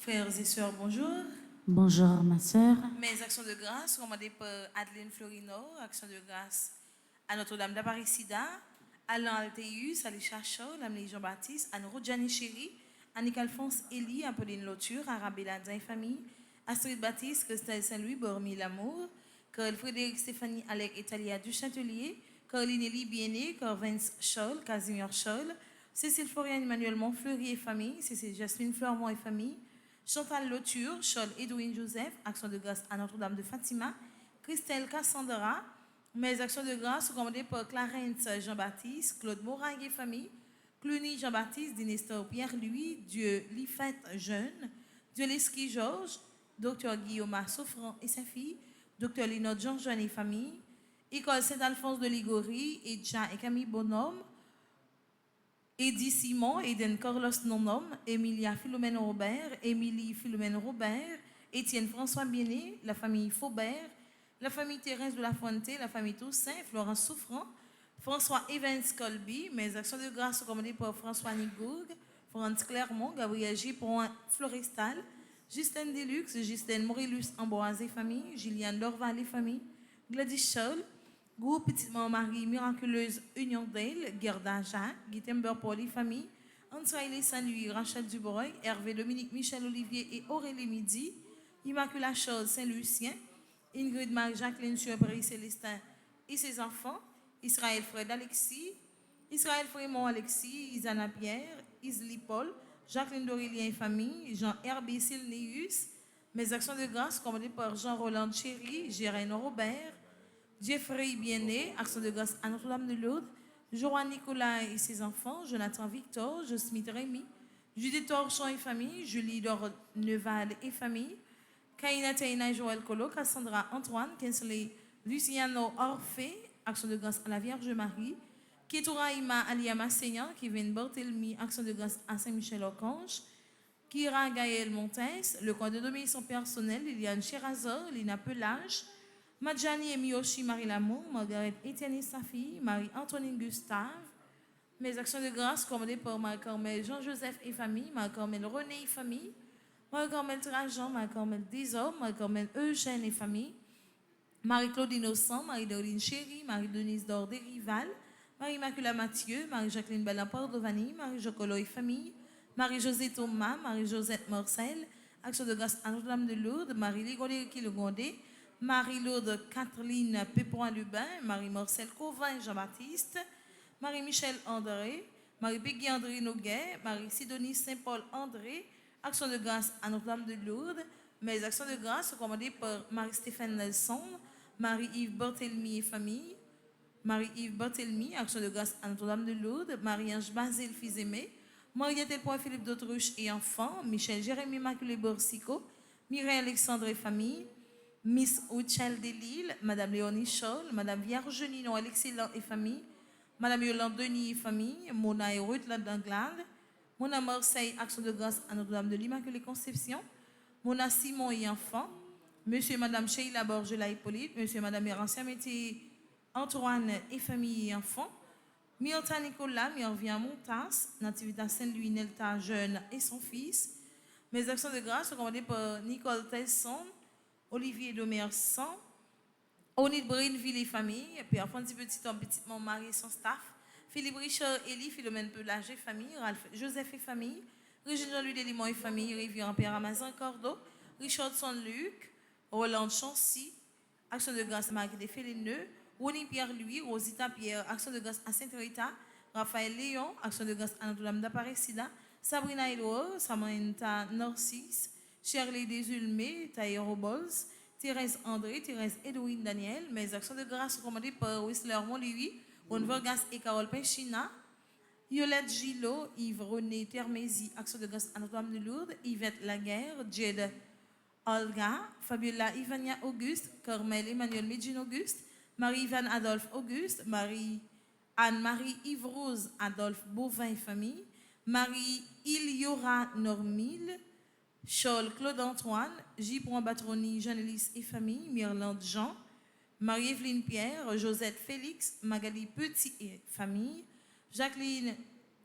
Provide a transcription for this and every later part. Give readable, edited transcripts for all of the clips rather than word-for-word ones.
Frères et sœurs, bonjour. Bonjour ma sœur. Mes actions de grâce commandées par Adeline Florino, actions de grâce à Notre-Dame d'Aparicida, Alain Altéus, Alicia Shaw, Lamely Jean-Baptiste, Anne-Rodjani Chéri, Annick Alphonse Elie, Apolline Lauture, Arabella Dain Famille, Astrid Baptiste, Christelle Saint-Louis, Bormy Lamour, Carl Frédéric Stéphanie Alec et Talia Duchâtelier, Caroline Elie Biené, Corvence Scholl, Casimir Scholl, Cécile Florian Emmanuel Montfleury et famille, Cécile Jasmine Fleurmont et famille, Chantal Lauture, Charles Edwin Joseph, action de grâce à Notre-Dame de Fatima, Christelle Cassandra, mes actions de grâce sont commandées par Clarence Jean-Baptiste, Claude Morin et famille, Cluny Jean-Baptiste, Dinestor Pierre-Louis, Dieu Lifette Jeune, Dieu Lesky Georges, Dr Guillaume Sofran et sa fille, Dr Linot Jean-Jean et famille, École Saint-Alphonse de Ligorie, Edja et Camille Bonhomme, Eddie Simon, Eden Carlos Nonom, Emilia Philomène Robert, Émilie Philomène Robert, Étienne François Biené, la famille Faubert, la famille Thérèse de la Fuente, la famille Toussaint, Florence Souffrant, François Evans Colby, mes actions de grâce sont commandées par François Nigourg, Franz Clermont, Gabriel Gipron Florestal, Justine Deluxe, Justine Morilus Amboise et famille, Gilliane Dorval et famille, Gladys Scholl, Groupe Petite Marie Miraculeuse Union Dale, Gerda Jacques, Guitember Paul et famille, Anne-Soailé Saint-Louis, Rachel Dubois, Hervé Dominique Michel Olivier et Aurélie Midi, Immaculée Chose Saint-Lucien, Ingrid Marie-Jacqueline Surpris Célestin et ses enfants, Israël Fred Alexis, Israël Frémont Alexis, Isana Pierre, Isli Paul, Jacqueline Dorélien et famille, Jean-Herbé Silneus, mes actions de grâce commandées par Jean-Roland Chéry, Gérène Robert, Jeffrey Biené, action de grâce à Notre-Dame de Lourdes, Joanne Nicolas et ses enfants, Jonathan Victor, Josmith Rémy, Judith Torchon et famille, Julie Dor Neval et famille, Kaina Taina et Joël Colo, Cassandra Antoine, Kinsley Luciano Orphée, action de grâce à la Vierge Marie, Ketoura Ima Aliama Seigneur, Kevin Barthelmy, action de grâce à Saint-Michel-Archange, Kira Gaël Montes, le coin de domination personnel, Liliane Cherazor, Lina Pelage, Madjani et Miyoshi Marie Lamour, Margaret Etienne et sa fille, Marie-Antoine Gustave, mes actions de grâce commandées par Marie-Carmel Jean-Joseph et famille, Marie-Carmel René et famille, Marie-Carmel Trajan, Marie-Carmel Desormes, Marie-Carmel Eugène et famille, Marie-Claude Innocent, Marie-Dorine Chéri, Marie-Denise Dordé Rival, Marie-Immaculée Mathieu, Marie-Jacqueline Bellamport Dovani, Marie-Jocolo et famille, Marie-Josée Thomas, Marie-Josette Morcel, action de grâce à Notre-Dame de Lourdes, Marie-Ligondé qui le Gondé, Marie-Lourdes Catherine Pépoin-Lubin, Marie-Marcel Covin Jean-Baptiste, Marie-Michel André, Marie-Pégui André Noguet, Marie-Sidonie Saint-Paul André, action de grâce à Notre-Dame de Lourdes. Mes actions de grâce sont commandées par Marie-Stéphane Nelson, Marie-Yves Barthélemy et famille, Marie-Yves Barthélemy, action de grâce à Notre-Dame de Lourdes, Marie-Ange Basile, fils aimé, Marie-Gaëlle Philippe d'Autruche et enfants, Michel Jérémy Immaculée Borsico, Mireille Alexandre et famille, Miss Uchel Delille, Madame Léonie Scholl, Madame Virginie Noël Excellent et famille, Madame Yolande Denis et famille, Mona et Ruth Landanglade, Mona Marseille, action de grâce à Notre-Dame de l'Immaculée Conception, Mona Simon et enfants, Monsieur et Madame Sheila Borgela Hippolyte, Monsieur et Madame Erancien Métier Antoine et famille et enfants, Myrta Nicolas, Myrvien Montas, Nativita Saint-Louis Nelta Jeune et son fils. Mes actions de grâce sont commandées par Nicole Telson, Olivier Domersan, Onit Brainville et famille, Pierre Fonti Petit Homme, Petit Mon Mari et son staff, Philippe Richard, Élie, Philomène Pelage et famille, Ralph Joseph et famille, Régine Jean-Louis Delimont et famille, Rivière Pierre Amazon Cordo, Richardson Luc, Roland Chancy, Action de grâce à Marie de Féléneux, Ronnie Pierre-Louis, Rosita Pierre, Action de grâce à Sainte-Rita, Raphaël Léon, Action de grâce à Notre-Dame d'Aparicida, Sabrina Edouard, Samantha Narcisse, Shirley Desulmé, Taïro Bols, Thérèse André, Thérèse Edwin Daniel, mes actions de grâce commandées par Whistler Montléry, Ron Vargas et Carole Pinchina, Yolette Gillot, Yves René Termézy, action de grâce à Notre-Dame de Lourdes, Yvette Laguerre, Jade Olga, Fabiola Ivania Auguste, Carmel Emmanuel Medjin Auguste, Marie-Ivan Adolphe Auguste, Anne-Marie Yves-Rose Adolphe Bovin et famille, Marie Iliora Normil, Charles Claude Antoine, J. Batroni, Jeanne-Élise et famille, Myrlande Jean, Marie-Evelyne Pierre, Josette Félix, Magali Petit et famille, Jacqueline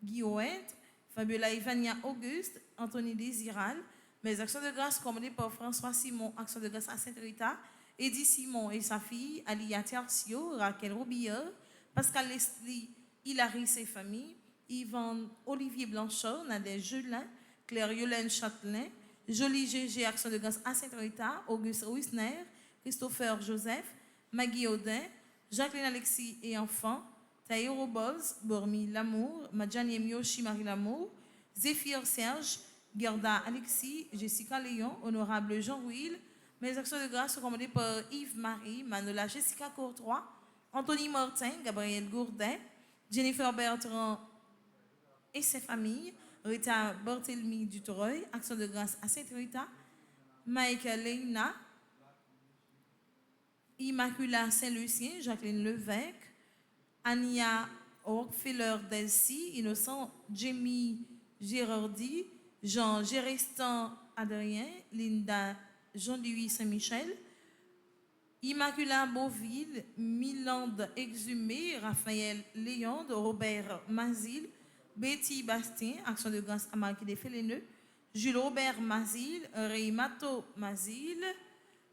Guillouette, Fabiola Ivania Auguste, Anthony Désiral, mes actions de grâce commandées par François Simon, action de grâce à Sainte-Rita, Eddie Simon et sa fille, Alia Tercio, Raquel Robillard, Pascal Leslie, Hilary et famille, Yvan Olivier Blanchard, Nadège Julin, Claire Yolaine Châtelain, Jolie GG, action de grâce à Sainte-Rita, Auguste Wisner, Christopher Joseph, Maggie Audin, Jacqueline Alexis et enfants, Taïro Boz, Bormi Lamour, Madjani Mioshi Marie Lamour, Zéphir Serge, Gerda Alexis, Jessica Léon, Honorable Jean-Will, mes actions de grâce sont commandées par Yves-Marie, Manola Jessica Courtois, Anthony Martin, Gabriel Gourdin, Jennifer Bertrand et ses familles, Rita Barthélemy Dutreuil, action de grâce à Sainte-Rita, Michael Leina, Immacula Saint-Lucien, Jacqueline Levesque, Ania Rockefeller Delcy, Innocent Jamie Gérardi, Jean Gérestan Adrien, Linda Jean-Louis Saint-Michel, Immacula Beauville, Milande Exhumé, Raphaël Léon, Robert Mazil, Betty Bastien, action de grâce à Marquis des Féléneux, Jules Robert Mazil, Reymato Mazil.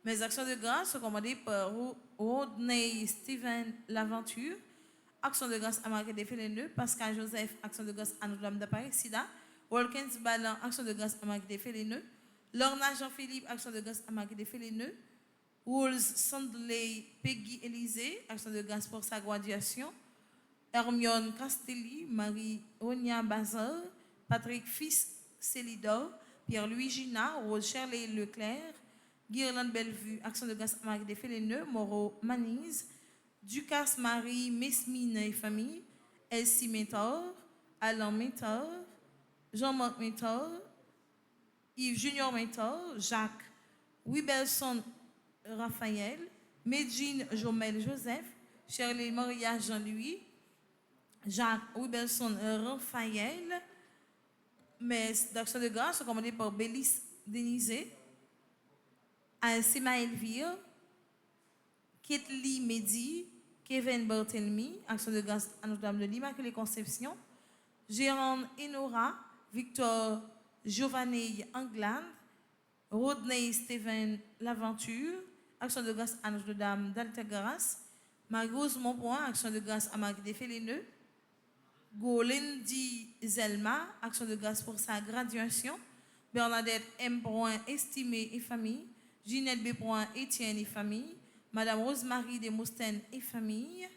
Mes actions de grâce sont commandées par Rodney Steven Laventure, action de grâce à Marquis des Féléneux, Pascal Joseph, action de grâce à Notre-Dame d'Aparicida, Wilkins Ballan, action de grâce à Marquis des Féléneux, Lorna Jean-Philippe, action de grâce à Marquis des Féléneux, Wools Sandley Peggy Élisée, action de grâce pour sa graduation, Hermione Castelli, Marie-Onia Bazar, Patrick Fils Célidor, Pierre-Louis Gina, Rose Shirley Leclerc, Guirlande Bellevue, action de grâce à Marie des Féléneux, Moreau Manise, Ducasse Marie Mesmine et famille, Elsie Métor, Alain Métor, Jean-Marc Métor, Yves Junior Métor, Jacques Wibelson Raphaël, Medjine Jomel Joseph, Shirley Maria Jean-Louis, Jacques Wibelson Raphaël, mes d'actions de grâce sont commandées par Bélis Denizé, Alcima Elvire, Ketli Mehdi, Kevin Barthelmy, action de grâce à Notre-Dame de l'Immaculée Conception, Gérard Enora, Victor Giovanni Anglade, Rodney Steven Laventure, action de grâce à Notre-Dame d'Altagrace, Margose Montpoint, action de grâce à Marc des Féléneux, Golendi Zelma, action de grâce pour sa graduation, Bernadette M. estimée et famille, Ginette B. Étienne et famille, Madame Rosemary de Moustaine et famille.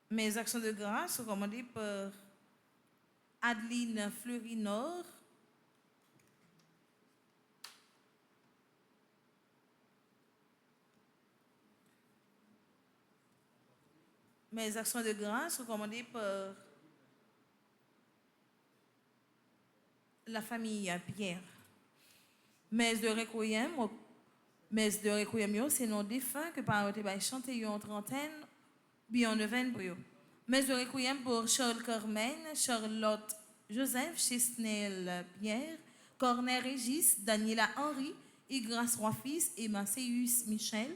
Mes actions de grâce sont commandées par Adeline Fleury-Nord, mes actions de grâce sont commandées par la famille Pierre. Mes de requiem, c'est nos défunts que par eux chanter en trentaine, bien en neuvaine pour eux. Mes de requiem pour Charles Carmen, Charlotte Joseph, Chesnel Pierre, Corner Régis, Daniela Henry, Igras Roy-Fils, Emma Céus Michel,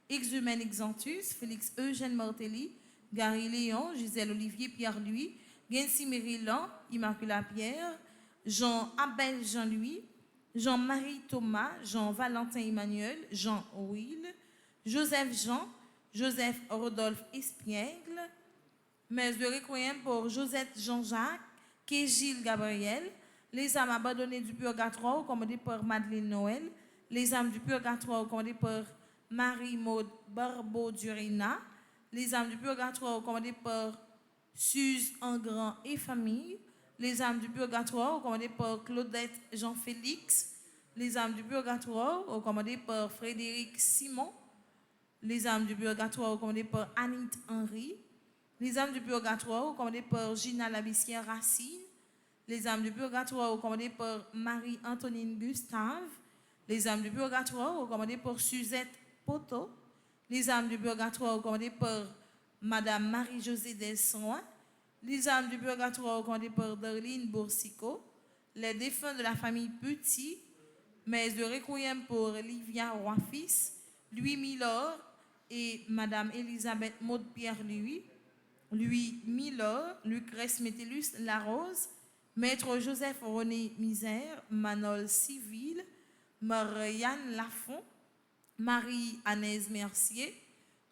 Exhumen Exantus, Félix Eugène Martelly, Gary Léon, Gisèle Olivier Pierre-Louis, Gensi Mérilan, Immacula Pierre, Jean Abel Jean-Louis, Jean-Marie Thomas, Jean-Valentin Emmanuel, Jean Will, Joseph Jean, Joseph Rodolphe Espiègle, messe de requiem pour Josette Jean-Jacques, Gilles Gabriel, les âmes abandonnées du purgatoire commandées par Madeleine Noël, les âmes du purgatoire commandées par Marie-Maude Barbeau-Durina, les âmes du purgatoire commandées par Suze Engrand et famille, les âmes du purgatoire commandées par Claudette Jean-Félix, les âmes du purgatoire commandées par Frédéric Simon, les âmes du purgatoire commandées par Anit Henry, les âmes du purgatoire commandées par Gina Labissière Racine, les âmes du purgatoire commandées par Marie-Antonine Gustave, les âmes du purgatoire commandées par Suzette Poto, les âmes du purgatoire commandées par Madame Marie-Josée Delsoin, les âmes du purgatoire commandées par Darlene Boursicot, les défunts de la famille Petit, messe de requiem pour Livia Roy-Fils, Louis Milor et Madame Elisabeth Maud-Pierre-Louis, Louis Milor, Lucrèce Métellus Larose, Maître Joseph René Misère, Manol Civil, Marianne Lafont, Marie-Anaise Mercier,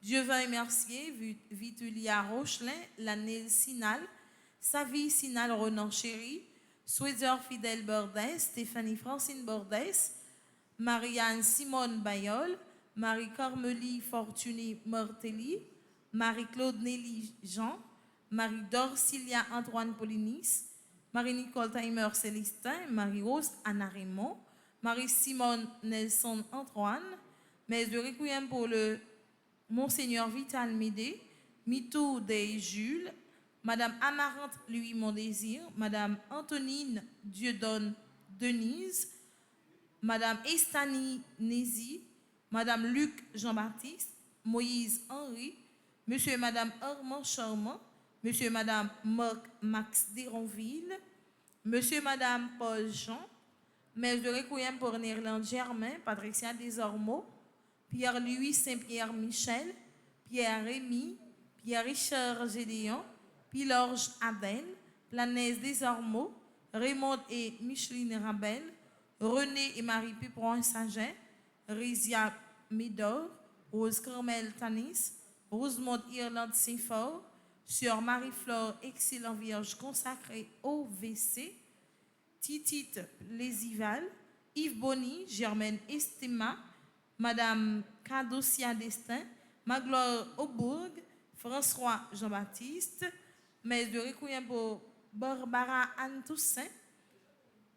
Dieuvain Mercier, Vitulia Rochelin, Lanel Sinal, Savie Sinal Renan Chéry, Sweder Fidèle Bordès, Stéphanie Francine Bordès, Marianne Simone Bayol, Marie-Cormelie Fortuné Mortelli, Marie-Claude Nelly Jean, Marie-Dorcilia Antoine Polinis, Marie-Nicole Timer Célestin, Marie-Rose Anna Raymond, Marie-Simone Nelson Antoine, messe de requiem pour le Monseigneur Vital Médé, Mitou de Jules, Madame Amarante Louis Mondésir, Madame Antonine Dieudonne Denise, Madame Estanie Nézy, Madame Luc Jean-Baptiste, Moïse Henry, Monsieur et Madame Armand Charmant, Monsieur et Madame Marc Max Déronville, Monsieur et Madame Paul Jean, messe de requiem pour Néerland Germain, Patricia Desormeaux, Pierre-Louis Saint-Pierre Michel, Pierre Rémy, Pierre-Richard Gédéon, Pilorge Adèle, Planèse Desormeaux, Raymond et Micheline Rabel, René et Marie Pipron Saget, Rizia Médor, Rose Carmel Tanis, Rosemont Irlande Saint-Fort, Sœur Marie-Flore Excellent Vierge consacrée au WC, Titit Lésival, Yves Bonny, Germaine Estema, Madame Cadossia Destin, Magloire Aubourg, François Jean-Baptiste, messe de requiem pour Barbara Anne Toussaint,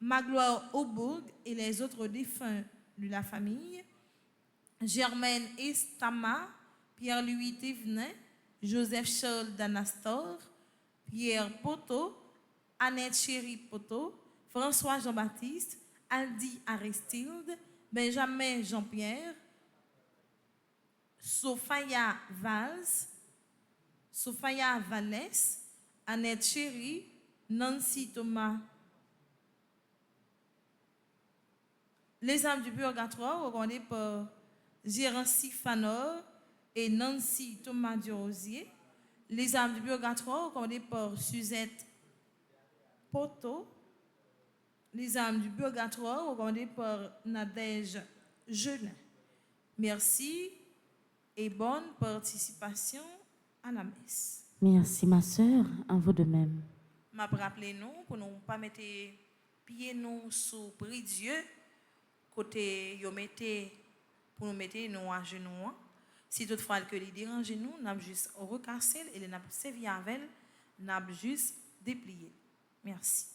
Magloire Aubourg et les autres défunts de la famille, Germaine Estama, Pierre-Louis Thévenin, Joseph Charles Danastor, Pierre Poteau, Annette Chéri Poteau, François Jean-Baptiste, Aldi Aristide, Benjamin Jean-Pierre, Sophia Valls, Sophia Vallès, Annette Chéri, Nancy Thomas. Les âmes du purgatoire recommandées par Gérancy Fanor et Nancy Thomas Durosier. Les âmes du purgatoire recommandées par Suzette Poto. Les âmes du purgatoire recommandées par Nadège Gelin. Merci et bonne participation à la messe. Merci, ma sœur, à vous de même. M'a rappelé nous pour nous pas mettre pieds nous sous bris Dieu côté yo mettez pour nous mettre nous à genoux. Si toutefois que les dérange nous, n'a juste recassé et n'a servi avec elle, n'a juste déplié. Merci.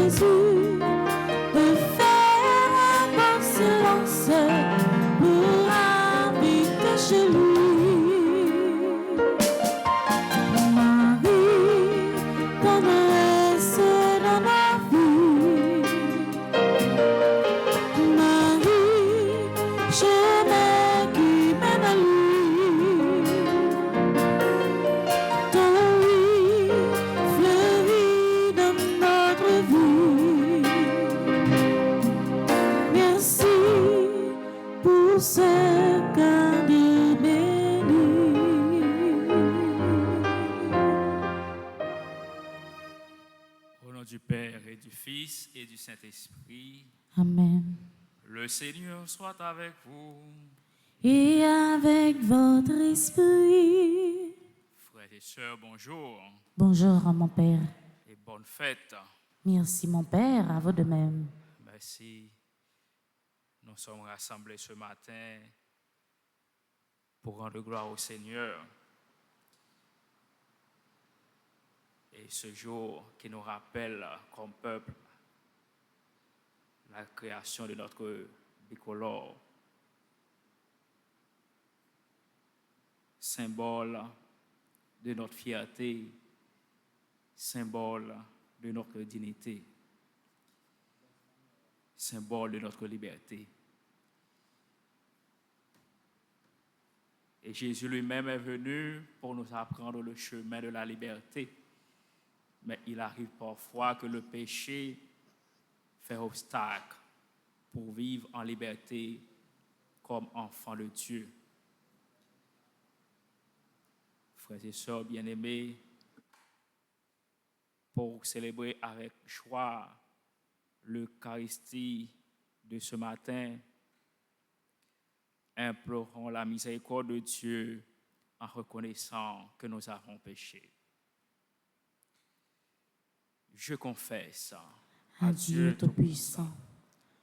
Jésus de faire un bon silence pour habiter chez lui. Marie, tendresse dans ma vie. Marie, chemin qui mène à lui. Ton oui fleurit dans notre vie. Merci pour ce cadeau béni. Au nom du Père et du Fils et du Saint-Esprit, Amen. le Seigneur soit avec vous. Et avec votre esprit. Frères et sœurs, bonjour Bonjour à mon Père. et bonne fête. Merci mon Père, à vous de même. Merci. Nous sommes rassemblés ce matin pour rendre gloire au Seigneur. Et ce jour qui nous rappelle comme peuple la création de notre bicolore, symbole de notre fierté, symbole de notre dignité, symbole de notre liberté. Et Jésus lui-même est venu pour nous apprendre le chemin de la liberté. Mais il arrive parfois que le péché fait obstacle pour vivre en liberté comme enfant de Dieu. Frères et sœurs bien-aimés, pour célébrer avec joie l'Eucharistie de ce matin, implorons la miséricorde de Dieu en reconnaissant que nous avons péché. Je confesse À Dieu Tout-Puissant,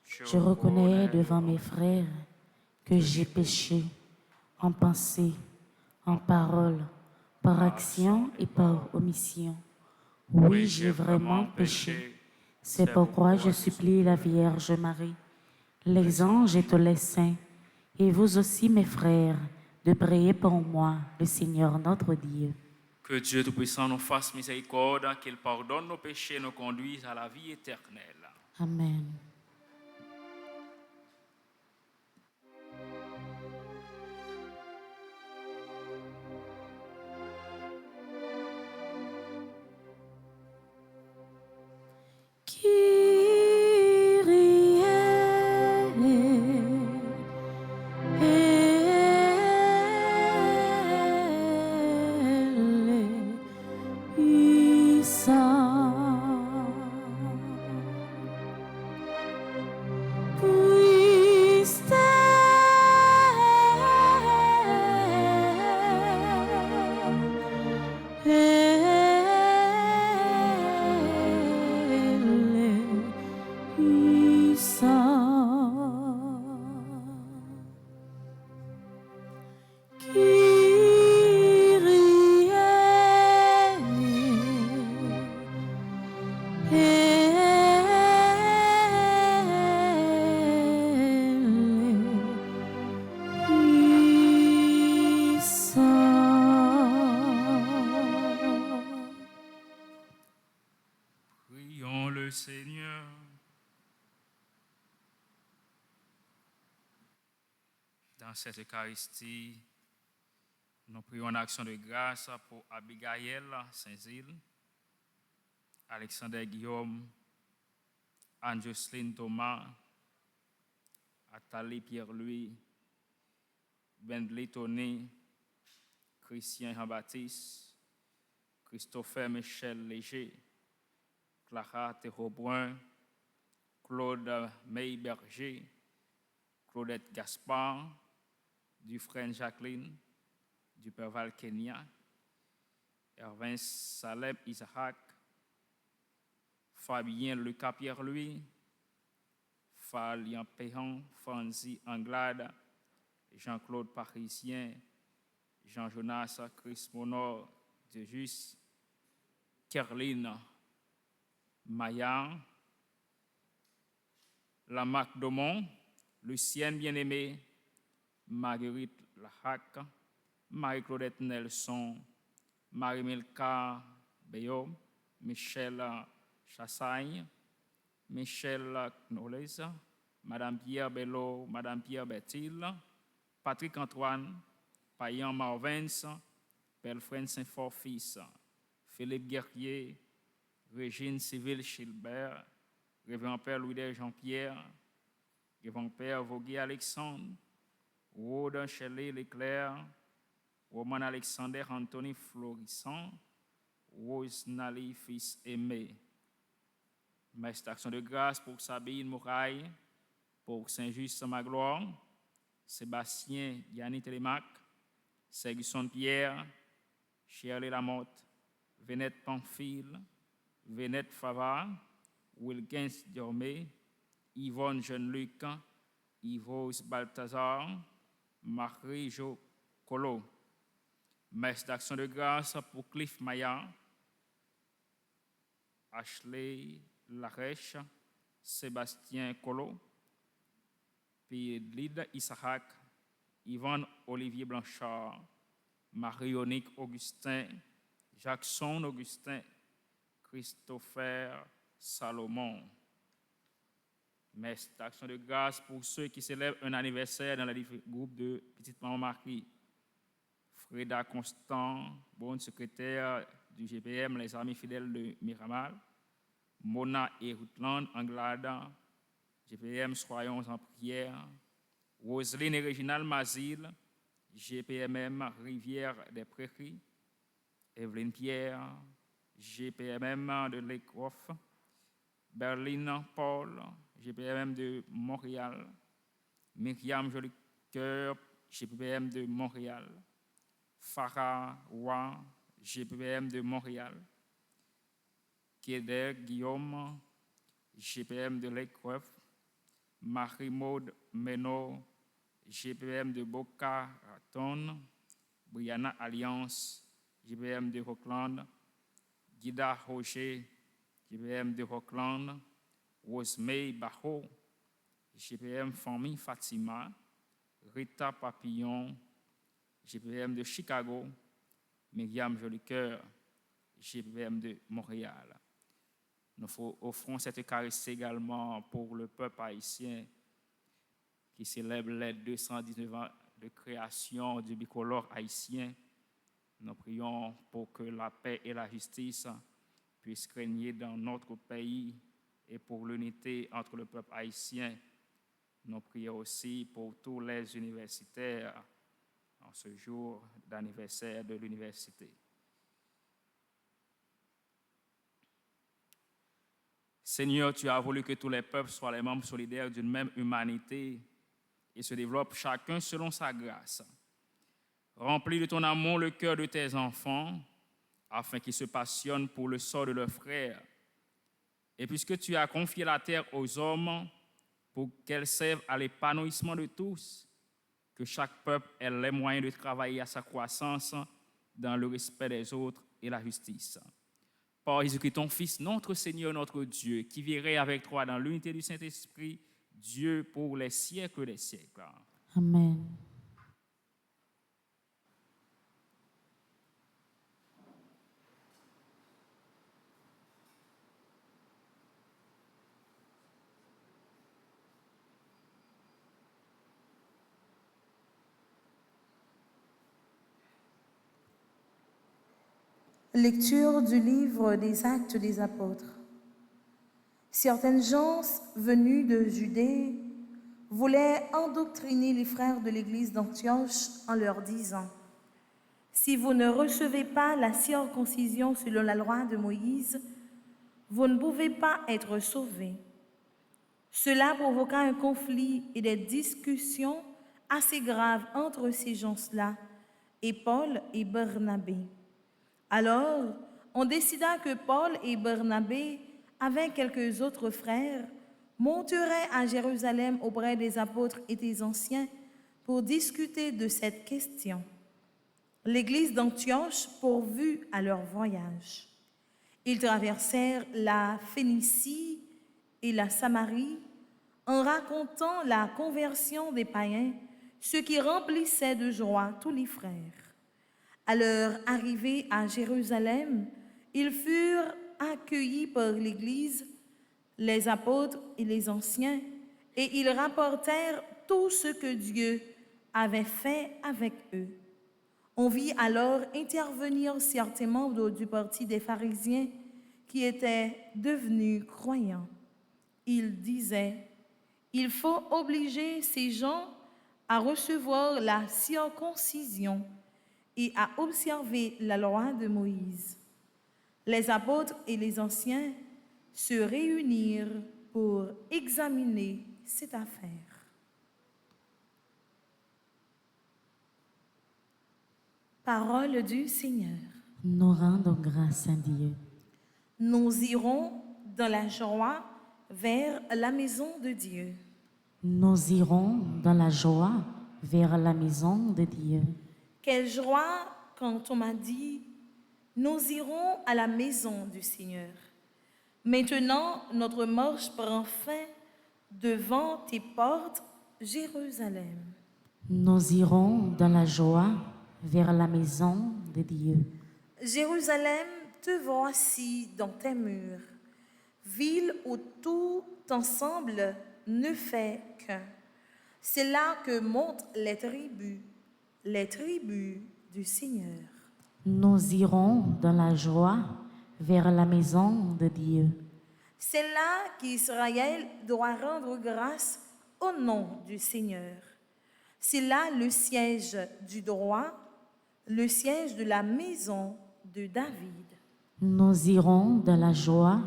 je reconnais devant mes frères que j'ai péché en pensée, en parole, par action et par omission. Oui, j'ai vraiment péché. C'est pourquoi je supplie la Vierge Marie, les anges et tous les saints, et vous aussi mes frères, de prier pour moi, le Seigneur notre Dieu. Que Dieu Tout-Puissant nous fasse miséricorde, qu'il pardonne nos péchés et nous conduise à la vie éternelle. Amen. Prions le Seigneur. Dans cette Eucharistie, nous prions en action de grâce pour Abigail Saint-Zile, Alexandre Guillaume, Anne-Jocelyne Thomas, Athalie Pierre-Louis, Bendley Tony, Christian Jean-Baptiste, Christopher Michel Léger, Clara Thérobrun, Claude May-Berger, Claudette Gaspard, Dufresne Jacqueline, Duperval Kenya, Ervin Salem Isaac, Fabien Lucas Pierre-Louis, Falian Péhan, Franzi Anglade, Jean-Claude Parisien, Jean-Jonas Chris Monor de Jus, Kerline Maillan, Lamarck Daumont, Lucienne Bien-Aimée, Marguerite Lahac, Marie-Claudette Nelson, Marie-Milka Beyo, Michel Chassagne, Michel Knowles, Madame Pierre Bello, Madame Pierre Bertil, Patrick Antoine, Payan Marvens, Pelfren Saint-Fort-Fils, Philippe Guerrier, Régine Civil Chilbert, Révérend Père Louis Jean-Pierre, Révérend Père Voguier Alexandre, Rhoda Shelley Leclerc, Roman Alexander Anthony Florissant, Rose Nali Fils Aimé. Messe d'action de grâce pour Sabine Mouraille, pour Saint-Just Magloire, Sébastien Yanni Télémac, Serguson Pierre, Shirley Lamotte, Venette Pamphile, Venette Favard, Wilkins Diormé, Yvonne Jeune-Luc, Yvose Balthazar, Marie-Jo Colo. Messe d'action de grâce pour Cliff Maillard, Ashley Larèche, Sébastien Colo, puis Lyd Isaac, Yvonne Olivier Blanchard, Marie-Onique Augustin, Jackson Augustin, Christopher Salomon. Messe d'action de grâce pour ceux qui célèbrent un anniversaire dans le groupe de Petite Maman Marie. Freda Constant, bonne secrétaire du GPM, les Amis Fidèles de Miramal. Mona et Rutland, Anglada, GPM, Soyons en prière. Roselyne et Réginald Mazil, GPMM, Rivière des Prairies. Evelyne Pierre, GPMM de Lakeoff. Berline Paul, GPMM de Montréal. Myriam Jolicoeur, GPM de Montréal. Farah Roy, GPM de Montréal. Kéder Guillaume, GPM de Lakeoff. Marie-Maude Meno, GPM de Boca Raton. Brianna Alliance, GPM de Rockland. Guida Roger, GPM de Rockland. Rosemay Baho, GPM Famille Fatima. Rita Papillon, GPM de Chicago. Myriam Jolicoeur, GPM de Montréal. Nous offrons cette Eucharistie également pour le peuple haïtien qui célèbre les 219 ans de création du bicolore haïtien. Nous prions pour que la paix et la justice puissent régner dans notre pays et pour l'unité entre le peuple haïtien. Nous prions aussi pour tous les universitaires en ce jour d'anniversaire de l'université. Seigneur, tu as voulu que tous les peuples soient les membres solidaires d'une même humanité et se développent chacun selon sa grâce. Remplis de ton amour le cœur de tes enfants, afin qu'ils se passionnent pour le sort de leurs frères. Et puisque tu as confié la terre aux hommes pour qu'elle serve à l'épanouissement de tous, que chaque peuple ait les moyens de travailler à sa croissance dans le respect des autres et la justice. Par Jésus-Christ, ton Fils, notre Seigneur, notre Dieu, qui vivrait avec toi dans l'unité du Saint-Esprit, Dieu pour les siècles des siècles. Amen. Lecture du livre des Actes des Apôtres. Certaines gens venus de Judée voulaient endoctriner les frères de l'église d'Antioche en leur disant : si vous ne recevez pas la circoncision selon la loi de Moïse, vous ne pouvez pas être sauvés. Cela provoqua un conflit et des discussions assez graves entre ces gens-là et Paul et Barnabé. Alors, on décida que Paul et Barnabé, avec quelques autres frères, monteraient à Jérusalem auprès des apôtres et des anciens pour discuter de cette question. L'église d'Antioche pourvut à leur voyage. Ils traversèrent la Phénicie et la Samarie en racontant la conversion des païens, ce qui remplissait de joie tous les frères. À leur arrivée à Jérusalem, ils furent accueillis par l'Église, les apôtres et les anciens, et ils rapportèrent tout ce que Dieu avait fait avec eux. On vit alors intervenir certains membres du parti des pharisiens qui étaient devenus croyants. Ils disaient, il faut obliger ces gens à recevoir la circoncision et à observer la loi de Moïse. Les apôtres et les anciens se réunirent pour examiner cette affaire. Parole du Seigneur. Nous rendons grâce à Dieu. Nous irons dans la joie vers la maison de Dieu. Nous irons dans la joie vers la maison de Dieu. Quelle joie quand on m'a dit, nous irons à la maison du Seigneur. Maintenant, notre marche prend fin devant tes portes, Jérusalem. Nous irons dans la joie vers la maison de Dieu. Jérusalem, te voici dans tes murs, ville où tout ensemble ne fait qu'un. C'est là que montent les tribus du Seigneur. Nous irons dans la joie vers la maison de Dieu. C'est là qu'Israël doit rendre grâce au nom du Seigneur. C'est là le siège du droit, le siège de la maison de David. Nous irons dans la joie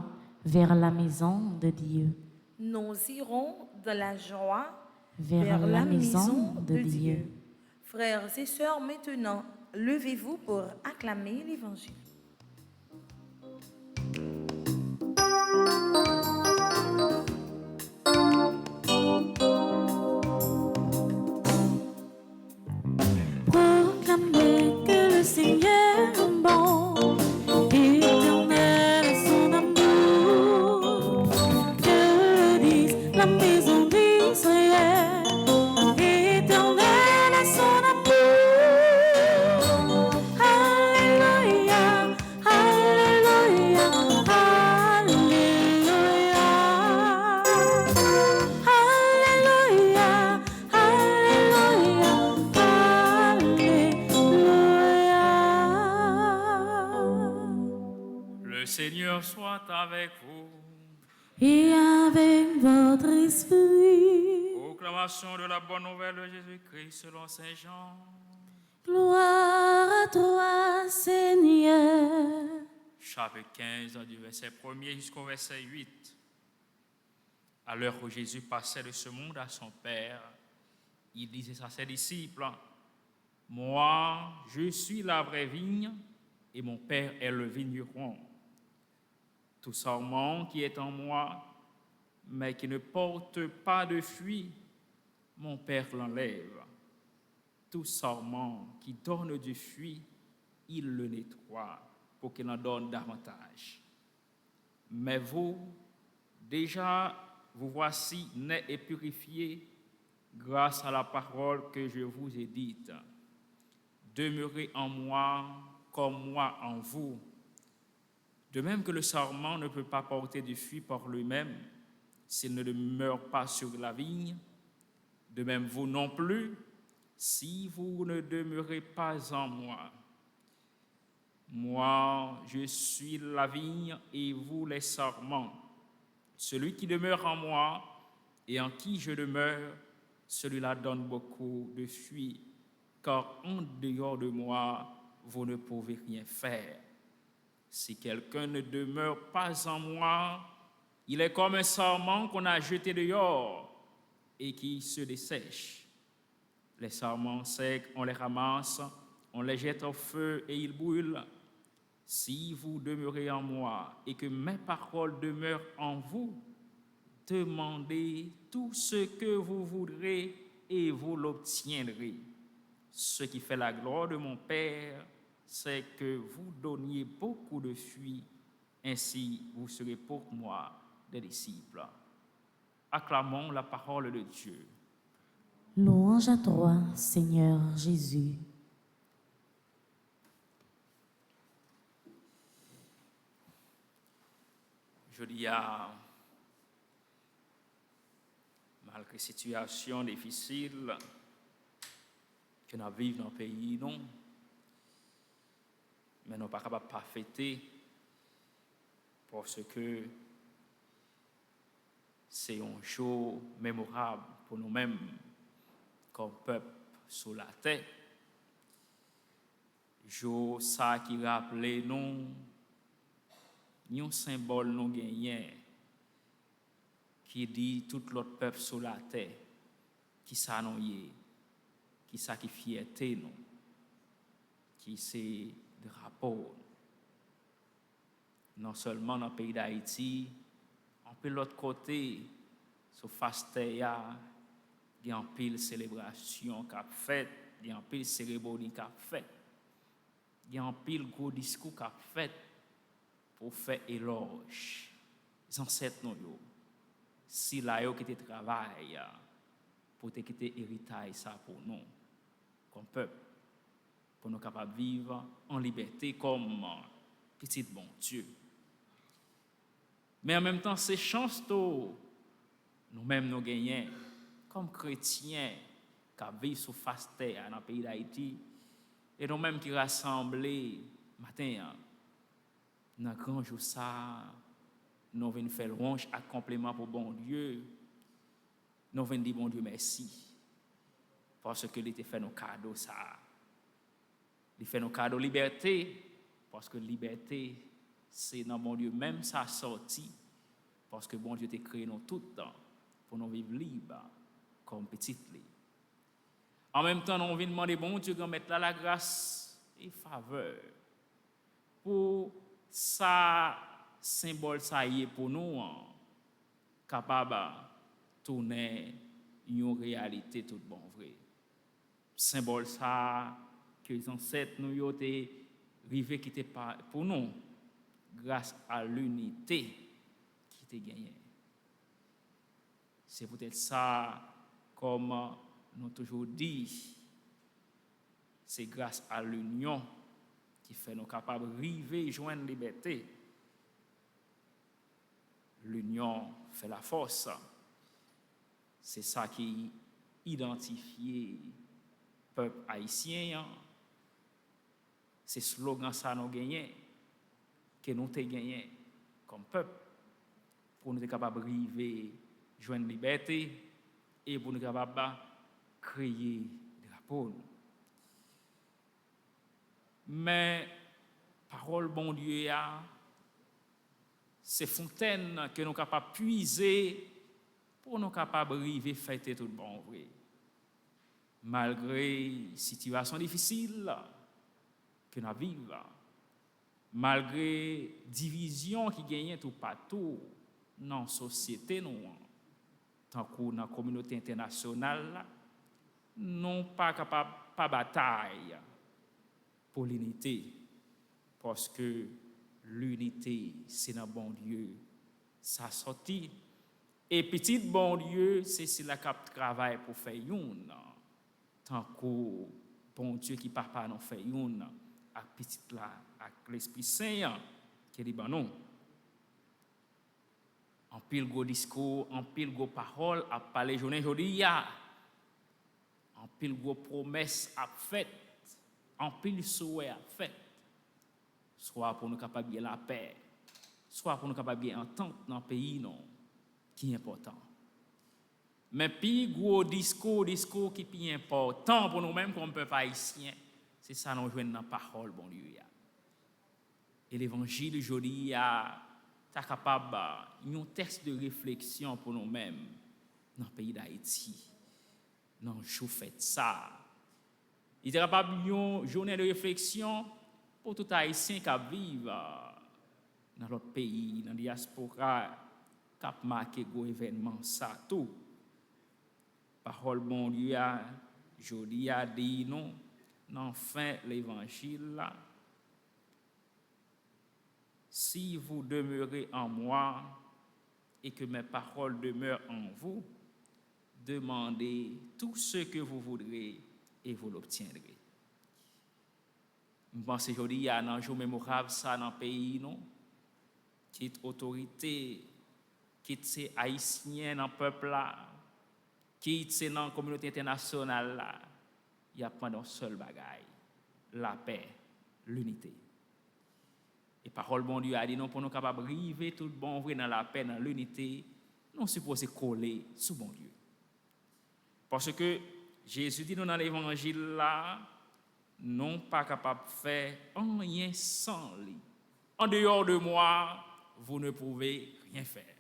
vers la maison de Dieu. Nous irons dans la joie Vers la maison de Dieu. Frères et sœurs, maintenant, levez-vous pour acclamer l'Évangile. Proclamez que le Seigneur est bon, éternel est son amour. Que le dise la maison d'Israël, éternel est son amour. Alléluia, alléluia, alléluia. Alléluia, alléluia, alléluia. Le Seigneur soit avec vous. Et avec votre esprit, Proclamation de la bonne nouvelle de Jésus-Christ selon Saint Jean. gloire à toi, Seigneur. Chapitre 15, du verset 1er jusqu'au verset 8. À l'heure où Jésus passait de ce monde à son Père, il disait à ses disciples, « Moi, je suis la vraie vigne et mon Père est le vigneron. Tout sarment qui est en moi, mais qui ne porte pas de fruit, mon Père l'enlève. Tout sarment qui donne du fruit, il le nettoie pour qu'il en donne davantage. Mais vous, déjà, vous voici nés et purifiés grâce à la parole que je vous ai dite. Demeurez en moi comme moi en vous. De même que le sarment ne peut pas porter du fruit par lui-même s'il ne demeure pas sur la vigne, de même vous non plus, si vous ne demeurez pas en moi. Moi, je suis la vigne et vous les sarments. Celui qui demeure en moi et en qui je demeure, celui-là donne beaucoup de fruits, car en dehors de moi, vous ne pouvez rien faire. Si quelqu'un ne demeure pas en moi, il est comme un sarment qu'on a jeté dehors et qui se dessèche. Les sarments secs, on les ramasse, on les jette au feu et ils brûlent. Si vous demeurez en moi et que mes paroles demeurent en vous, demandez tout ce que vous voudrez et vous l'obtiendrez. Ce qui fait la gloire de mon Père, c'est que vous donniez beaucoup de fruits, ainsi vous serez pour moi des disciples. Acclamons la parole de Dieu. Louange à toi, Seigneur Jésus. Je dis malgré situation difficile que nous vivons dans le pays, non, mais nous ne sommes pas capables de fêter parce que c'est un jour mémorable pour nous-mêmes comme peuple sur la terre. Jour ça qui rappelle nous un symbole nous gagnons qui dit tout l'autre peuple sur la terre qui ça nous y qui ça qui fierté nous qui c'est drapeau non seulement dans le pays d'Haïti en peu l'autre côté sur face terre il y a un pile célébration qu'a fait il y a un pile cérémonie qu'a fait il y a un pile gros discours qu'a fait pour faire éloge les ancêtres nous si là yo qui te travail pour te quitter héritage ça pour nous comme peuple pour nous capables de vivre en liberté comme petit bon Dieu mais en même temps c'est chance nous-mêmes nous gagnons comme chrétiens qui vivent sur face terre dans le pays d'Haïti et nous-mêmes qui rassemblés matin dans grand jour ça nous venons faire louange à complément pour bon Dieu nous venons dire bon Dieu merci parce que il était fait nos cadeaux ça il fait nos cadeaux liberté parce que liberté c'est dans bon Dieu même ça sorti parce que bon Dieu t'a créé nous tout le temps pour nous vivre libre comme petite li. En même temps nous venons demander bon Dieu de mettre là la grâce et faveur pour ça symbole ça y est pour nous capable tourner une réalité toute bon vrai symbole ça que les ancêtres nous ont rivé qui était pour nous grâce à l'unité qui était gagnée c'est peut-être ça comme nous toujours dit c'est grâce à l'union qui fait nous capables de river joindre liberté. L'union fait la force. C'est ça qui identifie le peuple haïtien. C'est slogan ça nous gagné, que nous avons gagné comme peuple, pour nous être capables de river joindre liberté et pour nous être capables de créer des rapports. Mais parole bon Dieu c'est fontaine que nous capables puiser pour nous capables arriver fêter tout bon vrai malgré situation difficile que nous vivons malgré division qui gagne tout partout dans la société nous tant que dans la communauté internationale non pas capable pas bataille pour l'unité parce que l'unité c'est dans bon Dieu ça sorti et petit bon Dieu c'est la cap travail pour faire une tant que bon Dieu qui papa nous fait une avec petit là avec l'Esprit Saint qui dit ben non en pile gros discours en pile gros parole à parler journée aujourd'hui en pile gros promesse à fait en pile souhait à fait soit pour nous capables de la paix soit pour nous capables de entente dans le pays non qui est important mais puis gros discours qui est important pour nous-mêmes comme peuple haïtien c'est ça nous joignons dans la parole bon Dieu et l'évangile aujourd'hui est capable un texte de réflexion pour nous-mêmes dans le pays d'Haïti non je fais ça il est capable une journée de réflexion pour tout haïtien qui vivent dans notre pays dans la diaspora qui a marqué gros événement ça tout parole bon Dieu jodi a dit non dans fin l'évangile là si vous demeurez en moi et que mes paroles demeurent en vous, demandez tout ce que vous voudrez et vous l'obtiendrez. Je pense aujourd'hui, il y a un jour mémorable ça dans le pays, non? Qui est autorité, qui est haïtien dans le peuple là, qui est dans la communauté internationale là, il y a pas d'un seul bagaille, la paix, l'unité. Et parole bon Dieu a dit non pour nous capables de vivre tout bon vrai dans la paix, dans l'unité, nous supposons coller sous bon Dieu. Parce que Jésus dit nous dans l'évangile là, non pas capable de faire rien sans lui. En dehors de moi, vous ne pouvez rien faire.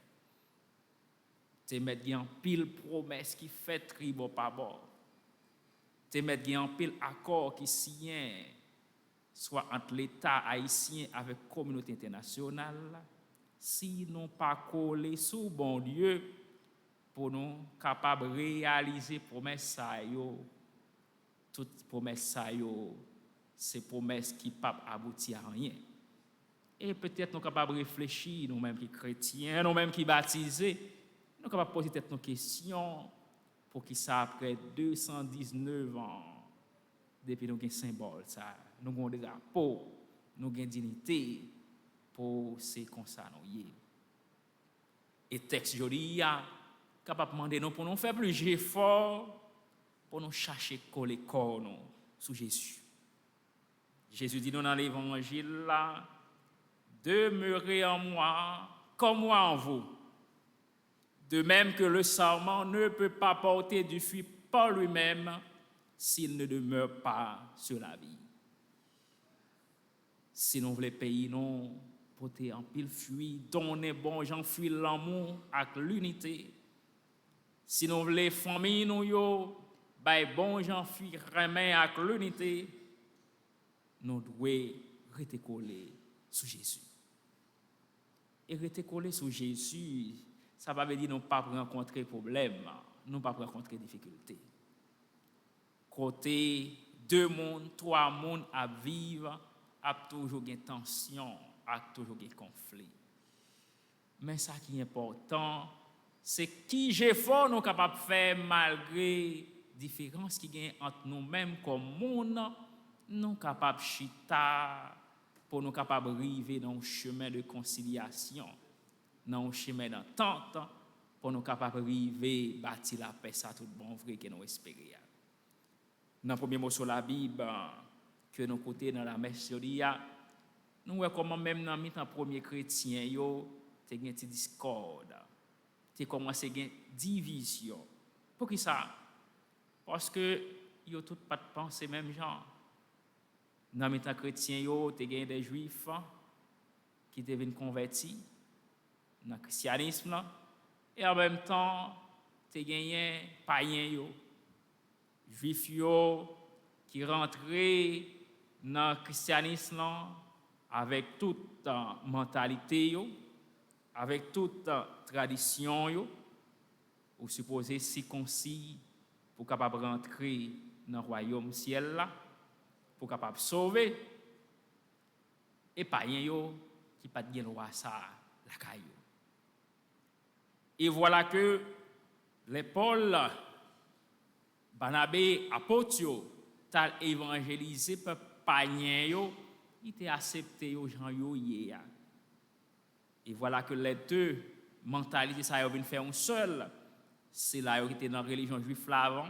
C'est mettre en pile promesse qui fait tribo par bord. C'est mettre en pile accord qui signe soit entre l'État haïtien avec la communauté internationale, si nous pas collé sous bon Dieu pour nous capables de réaliser promesse ça yo, toute promesse ça yo, c'est promesse qui pas aboutir à rien. Et peut-être nous capables de réfléchir, nous-mêmes qui chrétiens, nous-mêmes qui baptisés, nous capables de poser peut-être nos questions pour qui ça après 219 ans depuis nous avons un symbole ça, nous avons des drapeaux, nous avons dignité pour ces comme ça nous y. Et texte joli a capable demander nous pour nous faire plus d'efforts pour nous chercher coller corps nous sous Jésus. Jésus dit nous dans l'évangile là, demeurez en moi comme moi en vous. De même que le sarment ne peut pas porter du fruit par lui-même s'il ne demeure pas sur la vie. Si nous voulons payer, nous porter en pile fruit, donner bon gens fruit l'amour avec l'unité. Si nous voulons famille, nous yo, bay bon gens fruit remet avec l'unité, nous devons rester collés sous Jésus. Et rester collés sous Jésus, ça ne veut pas dire nous pas rencontrer problème, nous pas rencontrer difficultés. Côté 2 mondes, 3 mondes à vivre, a toujours des tensions, a toujours des conflits. Mais ça qui est important, c'est qui j'ai fort nous capable de faire malgré différences qui gagnent entre nous-mêmes comme monde, nous capables chita pour nous capables arriver dans un chemin de conciliation, dans un chemin d'entente pour nous capables arriver bâtir la paix ça tout bon vrai que nous espérons. Dans le premier mot sur la Bible que nous côté dans la messe nous voyons comment même dans le premier chrétien yo te gen ti discorde, te commencé gen division. Pour qui ça? Parce que yo tout pas penser même genre. Dans le chrétien yo te gen des juifs qui deviennent convertis dans le christianisme et en même temps te gen païens yo juifs yo qui rentraient dans le christianisme avec toute mentalité yo, avec toute tradition yo, ou supposé circoncis pour capable rentrer dans le royaume ciel là, pour capable sauver, et païens yo qui pas de loi ça la caillou. Et voilà que les Paul, Barnabé, apôtres yo, tal évangélisé par païens yo, il était accepté aux gens yo hier. Et voilà que les deux mentalités ça viennent faire un seul. C'est là qui était dans la religion juive là avant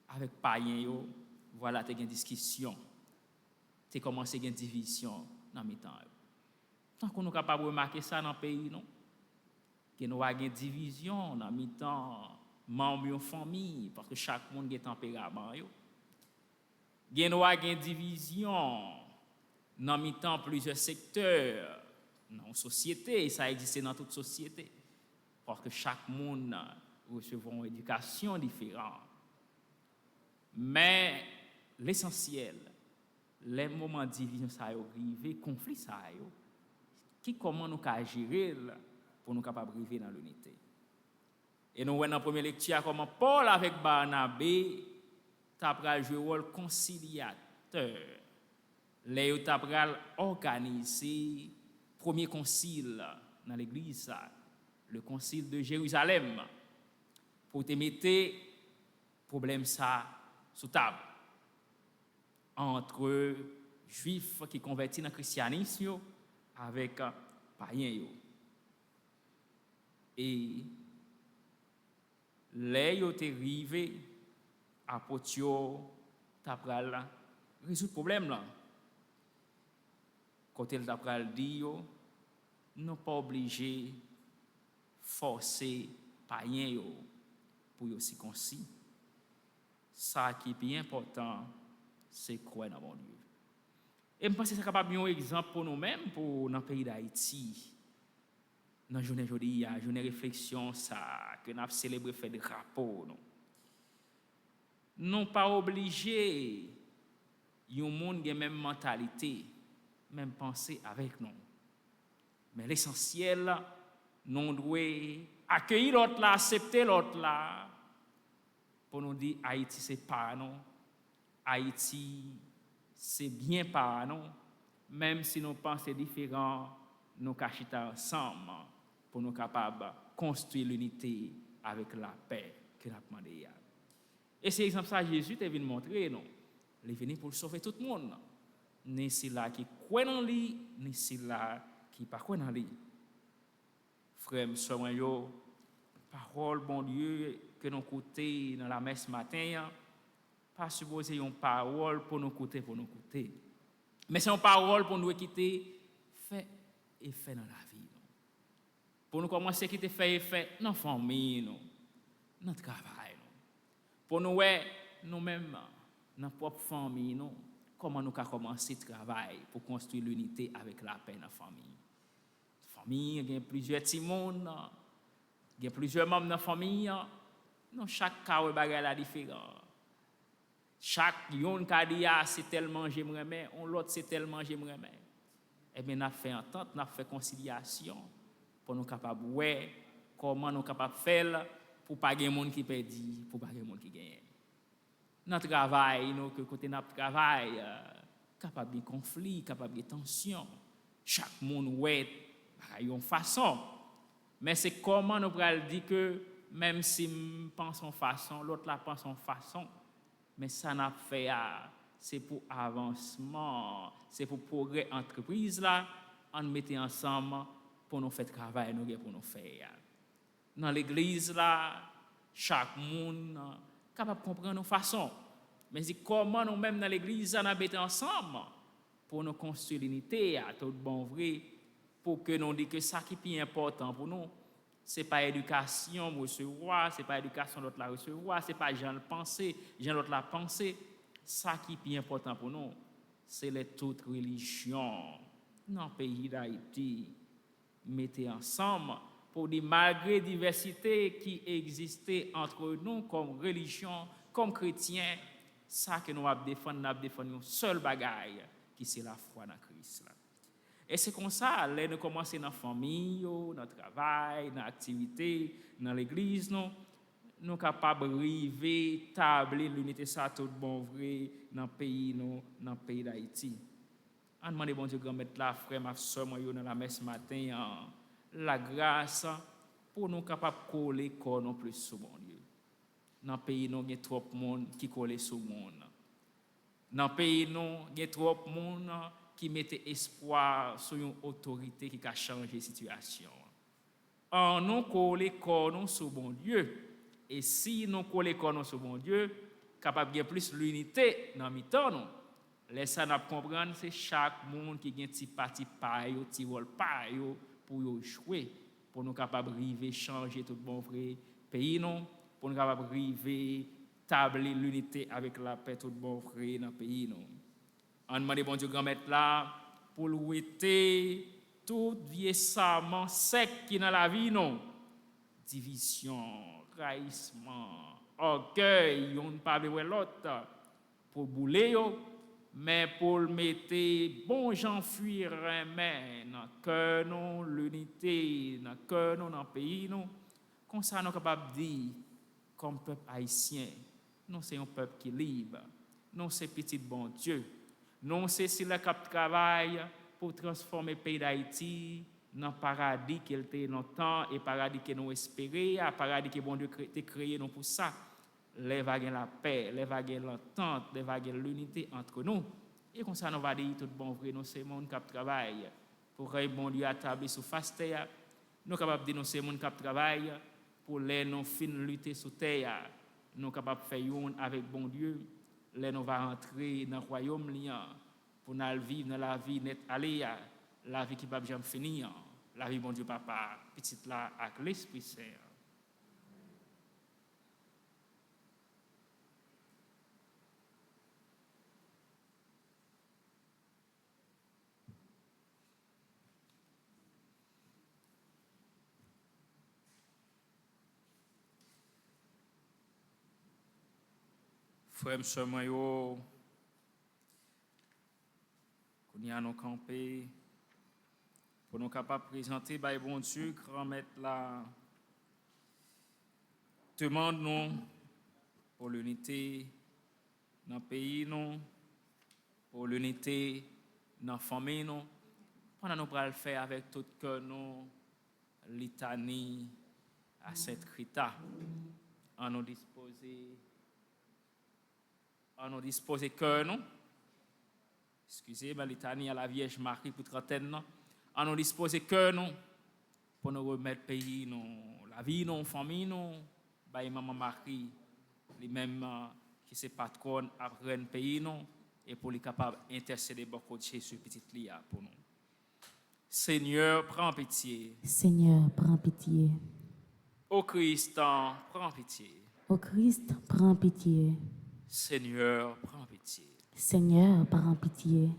avec païens yo. Voilà tu as une discussion. Tu commencé une division dans mes temps. Tant qu'on est capable de remarquer ça dans le pays non. Que nous avons une division dans mes temps membres de famille parce que chaque monde a un tempérament yo. Nous avons une division dans mes temps plusieurs secteurs dans la société, ça existe dans toute société parce que chaque monde recevra une éducation différente. Mais l'essentiel, les moments de division ça arrivé, conflit ça qui comment nous gérer pour nous capables de arriver dans l'unité. Et nous voyons dans la première lecture comment Paul avec Barnabé t'a joué le rôle conciliateur. Les t'a organisé premier concile dans l'église le concile de Jérusalem, pour te mettre problème ça sous table entre juifs qui convertis dans le christianisme avec païens. Et les yo te rivé apôtre t'a pral résoudre problème là. Quand elle t'a pral dit non pas obligé forcer païens yo pour yo circoncis. Ça qui est bien important, c'est croire dans mon Dieu. Et je pense que c'est capable un exemple pour nous-mêmes, pour dans le pays d'Haïti. Dans la journée aujourd'hui, il y a une réflexion ça, que nous avons célébré fait des rapports. Non pas obligé, il y a un monde qui a même mentalité, même pensée avec nous. Mais l'essentiel, nous devons accueillir l'autre là, accepter l'autre là, pour nous dire Haïti c'est pas nous, Haïti c'est bien pas nous, même si nous pensons différents, nous cachons ensemble pour nous capables de construire l'unité avec la paix que nous avons demandé. Et c'est exemple ça Jésus est venu montrer nous. Il est venu pour sauver tout le monde. Ni celui qui croit en lui, ni celui qui pas croit en lui. Frère, soyez parole bon Dieu que nous écoutons dans la messe matin, pas supposé une parole pour nous écouter, mais c'est une parole pour nous quitter, fait et fait dans la vie. Pour nous commencer à quitter fait et fait dans la famille, dans notre travail. Pour nous, nous-mêmes, dans notre propre famille, comment nous avons commencé le travail pour construire l'unité avec la paix dans la famille. La famille, il y a plusieurs petits mondes. Il y a plusieurs membres de la famille. Non, chaque cas est la différent. Chaque yon qui dit c'est tellement j'aimerais mais l'autre c'est tellement j'aimerais mais. Eh bien, nous avons fait entente, nous avons fait conciliation pour nous capables ouais comment nous capables faire pour pas gagner monde qui perdit, pour pas gagner monde qui gagne. Notre travail, nous que côté notre travail capable de conflit, capable de tension. Chaque monde ouais une façon. Mais c'est comment nous pourrions dire que même si nous pensons en façon, l'autre la pense en façon, mais ça n'a fait, c'est pour avancement, c'est pour progrès entreprise là, on mettait ensemble pour nous faire travail, nous pour nous faire. Dans l'église là, chaque monde est capable de comprendre nos façons. Mais c'est comment nous-mêmes dans l'église, on a mis ensemble pour nous construire l'unité, à tout bon vrai, pour que nous disions que ça qui est important pour nous, ce n'est pas l'éducation recevoir, ce n'est pas l'éducation l'autre la recevoir, ce n'est pas Jean le penser, Jean l'autre la penser. Ça qui est important pour nous, c'est les toutes religions dans le pays d'Haïti. Mettez ensemble pour dire malgré la diversité qui existait entre nous comme religion, comme chrétiens, ça que nous avons défendu une seule bagaille qui c'est la foi dans Christ. Et c'est comme ça, là, nous commençons dans la famille, dans le travail, dans l'activité, dans l'église, nous sommes capables de arriver, établir l'unité, ça tout bon vrai, dans le pays d'Haïti. On demande bon Dieu, grand-mère, la frère, ma soeur, moi, dans la messe matin, la grâce pour nous capables de coller corps non plus sur mon Dieu. Dans le pays, nous avons trop de monde qui colle sur le monde. Dans le pays, nous avons trop de monde qui mettait espoir sur une autorité qui a changé la situation. En nous coller corps sur bon Dieu. Et si nous coller corps sur bon Dieu, capable de plus l'unité dans mi-temps nous. Laissez nous comprendre c'est chaque monde qui a un petit parti pareil, un petit rôle pareil pour jouer pour nous capable arriver changer tout bon vrai pays nous, pour nous capable arriver établir l'unité avec la paix tout bon vrai dans pays nous. On demande bon Dieu grand-mère là pour louer tout vieux sarment sec qui dans la vie non. Division, trahissement, orgueil, on ne pas voir l'autre pour bouler mais pour mettre bon gens fuir mais dans cœur nous l'unité dans cœur nous dans pays nous comme ça nous capable dire comme peuple haïtien nous c'est un peuple qui est libre nous c'est petit bon Dieu. Non, c'est si le cap travail pour transformer le pays d'Haïti dans le paradis qu'elle était dans le temps et paradis que nous espérons, paradis que bon Dieu a créé nous pour ça. Les vagues la paix, les vagues l'entente, les vagues l'unité entre nous. Et comme ça, nous va dire tout bon vrai, nous c'est monde qui travaille pour que bon Dieu établi sur face terre. Nous capables de dire nous c'est monde qui travaille pour les nous fin lutter sur terre. Nous capables de faire une avec bon Dieu. Les nous va rentrer dans le royaume liant pour nous vivre dans la vie net aléa. La vie qui ne va jamais finir, la vie, bon Dieu, Papa, petite là, avec l'Esprit Saint. Frère, sœur, moi, qu'on y a nos campés, pour nous capables de présenter, bah, bon Dieu, grand maître là, demande nous pour l'unité dans le pays, nous, pour l'unité dans la famille, nous. Pendant nous pourrons le faire avec tout cœur, nous, litanie à Sainte Rita, en nous disposer cœur, nous. Excusez, mais litanie à la Vierge Marie pour trentaine, en nous disposer cœur, nous, pour nous remettre pays, nous, la vie, nous, famille, nous, bah, maman Marie, les mêmes qui se patronne après un pays, nous, et pour les capables d'intercéder beaucoup de Jésus, petite Lia, pour nous. Seigneur, prends pitié. Seigneur, prends pitié. Ô Christ, prends pitié. Ô Christ, prends pitié. Seigneur, prends pitié. Seigneur, prends pitié.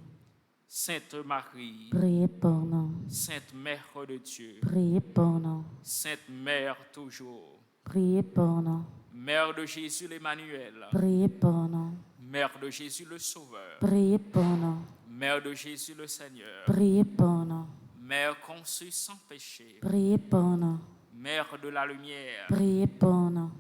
Sainte Marie, Priez pour nous. Sainte Mère de Dieu, Priez pour nous. Sainte Mère toujours, Priez pour nous. Mère de Jésus l'Emmanuel, Priez pour nous. Mère de Jésus le Sauveur, Priez pour nous. Mère de Jésus le Seigneur, Priez pour nous. Mère conçue sans péché, Priez pour nous. Mère de la lumière, Priez pour nous.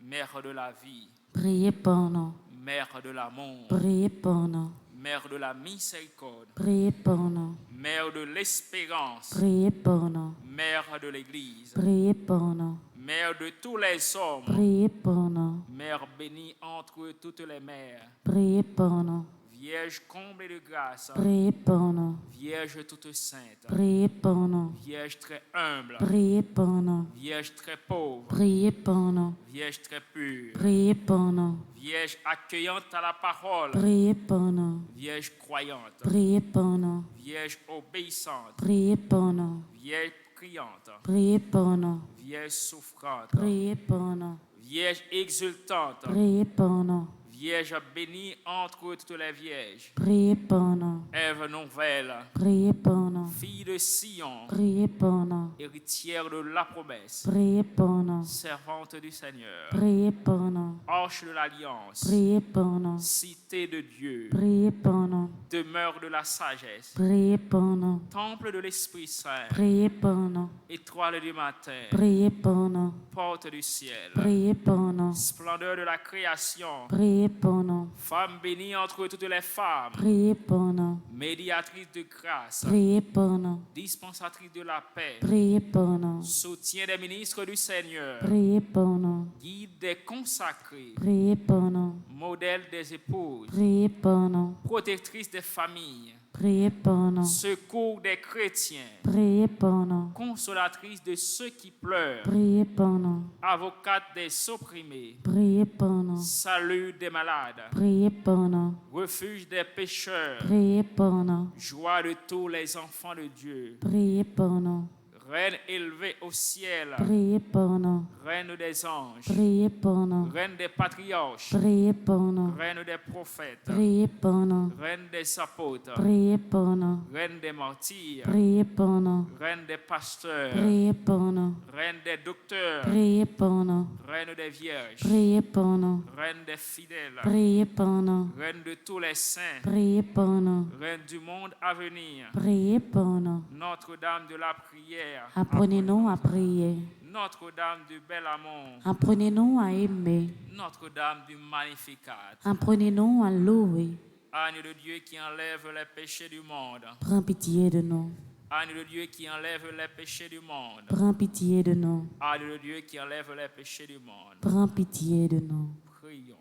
Mère de la vie, Priez pour nous. Mère de l'amour, Priez pour nous. Mère de la miséricorde, Priez pour nous. Mère de l'espérance, Priez pour nous. Mère de l'Église, Priez pour nous. Mère de tous les hommes, Priez pour nous. Mère bénie entre toutes les mères, Priez pour nous. Vierge comblée de grâce, Priez pour nous. Vierge toute sainte, Priez pour nous. Vierge très humble, Priez pour nous. Vierge très pauvre, Priez pour nous. Vierge très pure, Priez pour nous. Vierge accueillante à la parole, Priez pour nous. Vierge croyante, Priez pour nous. Vierge obéissante, Priez pour nous. Vierge priante, Priez pour nous. Vierge souffrante, Priez pour nous. Vierge exultante, Priez pour nous. Vierge bénie entre toutes les vierges, Priez pour nous. Ève nouvelle, Priez pour nous. fille de Sion, Priez pour nous. héritière de la promesse, Priez pour nous. servante du Seigneur, Priez pour nous. arche de l'alliance, Priez pour nous. cité de Dieu, Priez pour nous. demeure de la sagesse, Priez pour nous. temple de l'Esprit Saint, Priez pour nous. étoile du matin, Priez pour nous. porte du ciel, Priez pour nous. splendeur de la création, Priez pour nous. femme bénie entre toutes les femmes, Priez pour nous. médiatrice de grâce, Priez pour nous. dispensatrice de la paix, Priez pour nous. soutien des ministres du Seigneur, Priez pour nous. guide des consacrés, Priez pour nous. modèle des épouses, Priez pour nous. protectrice des familles, Priez pour nous. secours des chrétiens, Priez pour nous. consolatrice de ceux qui pleurent, Priez pour nous. avocate des opprimés, Priez pour nous. salut des malades, Priez pour nous. refuge des pécheurs, Priez pour nous. joie de tous les enfants de Dieu, Priez pour nous. reine élevée au ciel, Priez pour nous. reine des anges, Priez pour nous. reine des patriarches, Priez pour nous. reine des prophètes, Priez pour nous. reine des apôtres, Priez pour nous. reine des martyrs, Priez pour nous. reine des pasteurs, Priez pour nous. reine des docteurs, Priez pour nous. reine des vierges, Priez pour nous. reine des fidèles, Priez pour nous. reine de tous les saints, Priez pour nous. reine du monde à venir, Priez pour nous. Notre-Dame de la prière, Apprenez-nous à prier. Notre-Dame du bel amour, Apprenez-nous à aimer. Notre-Dame du Magnificat, Apprenez-nous à louer. Agneau de Dieu qui enlève les péchés du monde, Prends pitié de nous. Agneau de Dieu qui enlève les péchés du monde. Prends pitié de nous. Agneau de Dieu qui enlève les péchés du monde. Prends pitié de nous. Prions.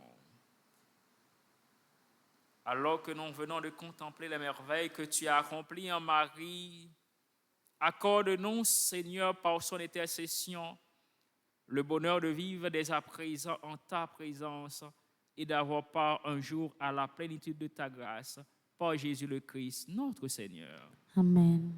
Alors que nous venons de contempler les merveilles que tu as accomplies en Marie, accorde-nous, Seigneur, par son intercession, le bonheur de vivre dès à présent en ta présence et d'avoir part un jour à la plénitude de ta grâce, par Jésus le Christ, notre Seigneur. Amen.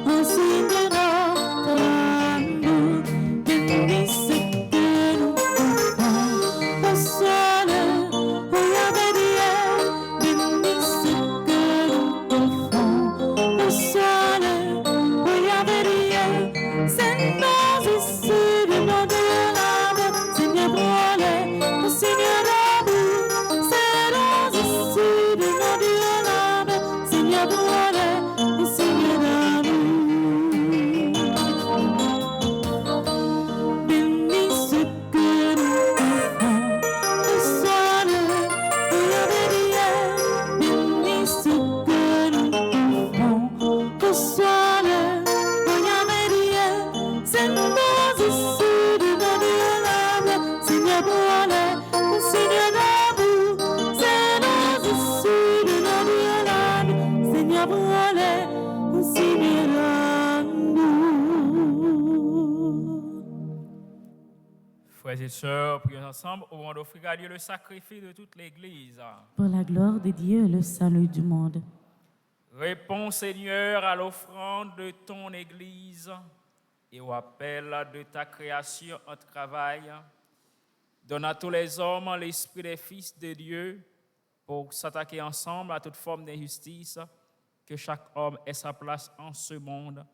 Ainsi de notre amour. Frères et sœurs, prions ensemble au moment d'offrir à Dieu le sacrifice de toute l'Église. Pour la gloire de Dieu et le salut du monde. Réponds, Seigneur, à l'offrande de ton Église et au appel de ta création en travail. Donne à tous les hommes l'esprit des fils de Dieu pour s'attaquer ensemble à toute forme d'injustice, que chaque homme ait sa place en ce monde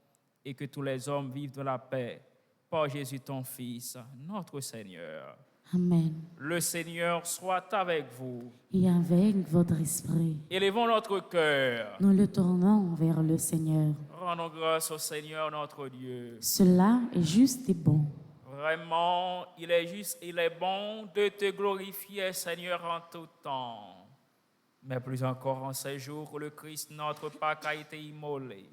et que tous les hommes vivent de la paix. Par Jésus ton Fils, notre Seigneur. Amen. Le Seigneur soit avec vous. Et avec votre esprit, Élevons notre cœur. nous le tournons vers le Seigneur. Rendons grâce au Seigneur notre Dieu. Cela est juste et bon. Vraiment, il est juste, il est bon de te glorifier, Seigneur, en tout temps. Mais plus encore en ces jours où le Christ, notre Pâque, a été immolé.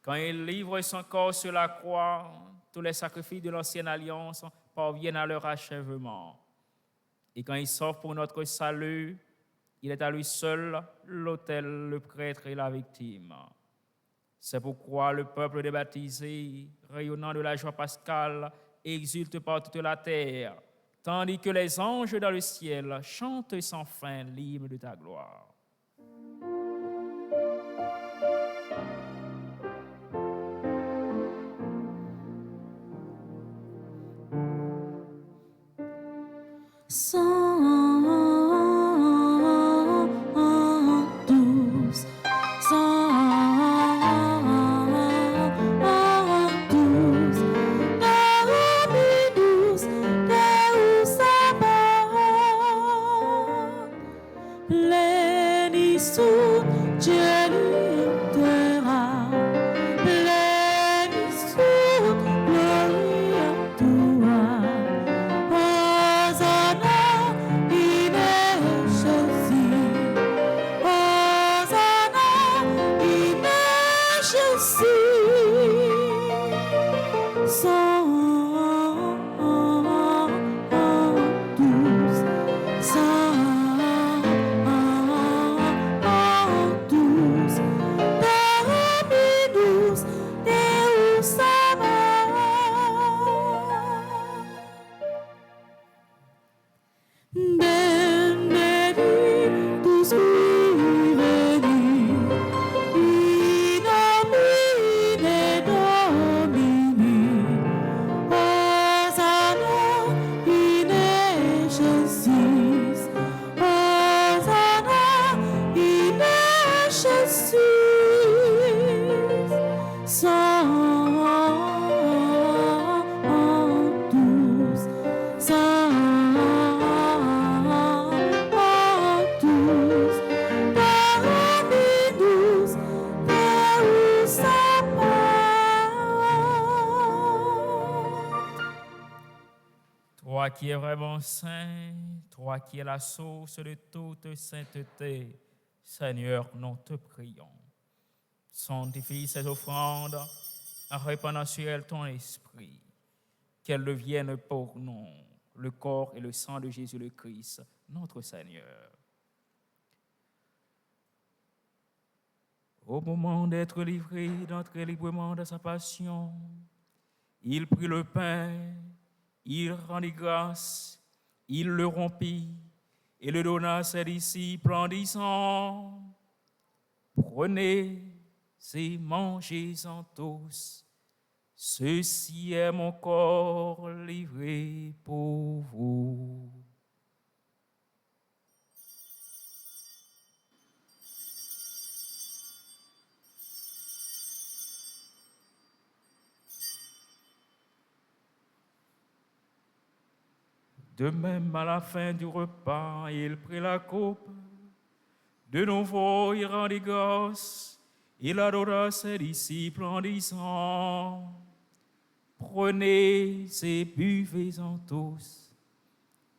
Quand il livre son corps sur la croix, tous les sacrifices de l'ancienne alliance parviennent à leur achèvement. Et quand il sort pour notre salut, il est à lui seul l'autel, le prêtre et la victime. C'est pourquoi le peuple des baptisés, rayonnant de la joie pascale, exulte par toute la terre, tandis que les anges dans le ciel chantent sans fin l'hymne de ta gloire. Toi qui es vraiment saint, toi qui es la source de toute sainteté, Seigneur, nous te prions. Sanctifie ces offrandes en répandant sur elles ton esprit, qu'elles deviennent pour nous le corps et le sang de Jésus le Christ, notre Seigneur. Au moment d'être livré, d'entrer librement dans sa passion, il prit le pain, il rendit grâce, il le rompit et le donna à ses disciples en disant: Prenez et mangez-en tous. Ceci est mon corps livré pour vous. De même, à la fin du repas, il prit la coupe. De nouveau, il rendit grâce. Il la donna à ses disciples en disant: Prenez et buvez-en tous,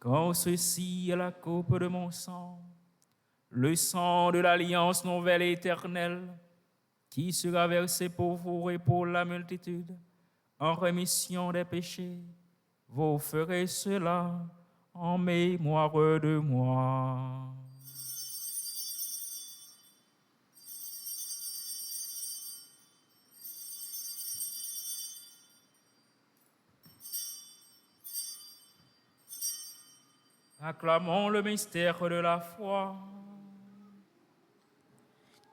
car ceci est la coupe de mon sang, le sang de l'alliance nouvelle et éternelle, qui sera versé pour vous et pour la multitude, en rémission des péchés. Vous ferez cela en mémoire de moi. Acclamons le mystère de la foi.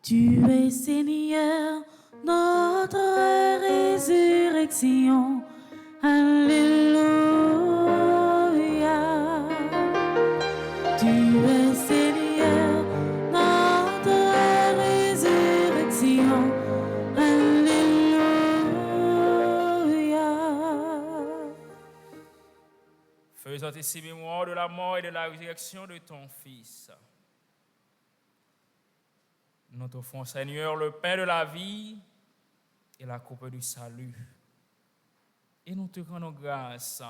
Tu es Seigneur, notre résurrection. Alléluia. Tu es Seigneur, notre résurrection. Alléluia. Faisons ici mémoire de la mort et de la résurrection de ton Fils. Nous t'offrons, Seigneur, le pain de la vie et la coupe du salut. Et nous te rendons grâce,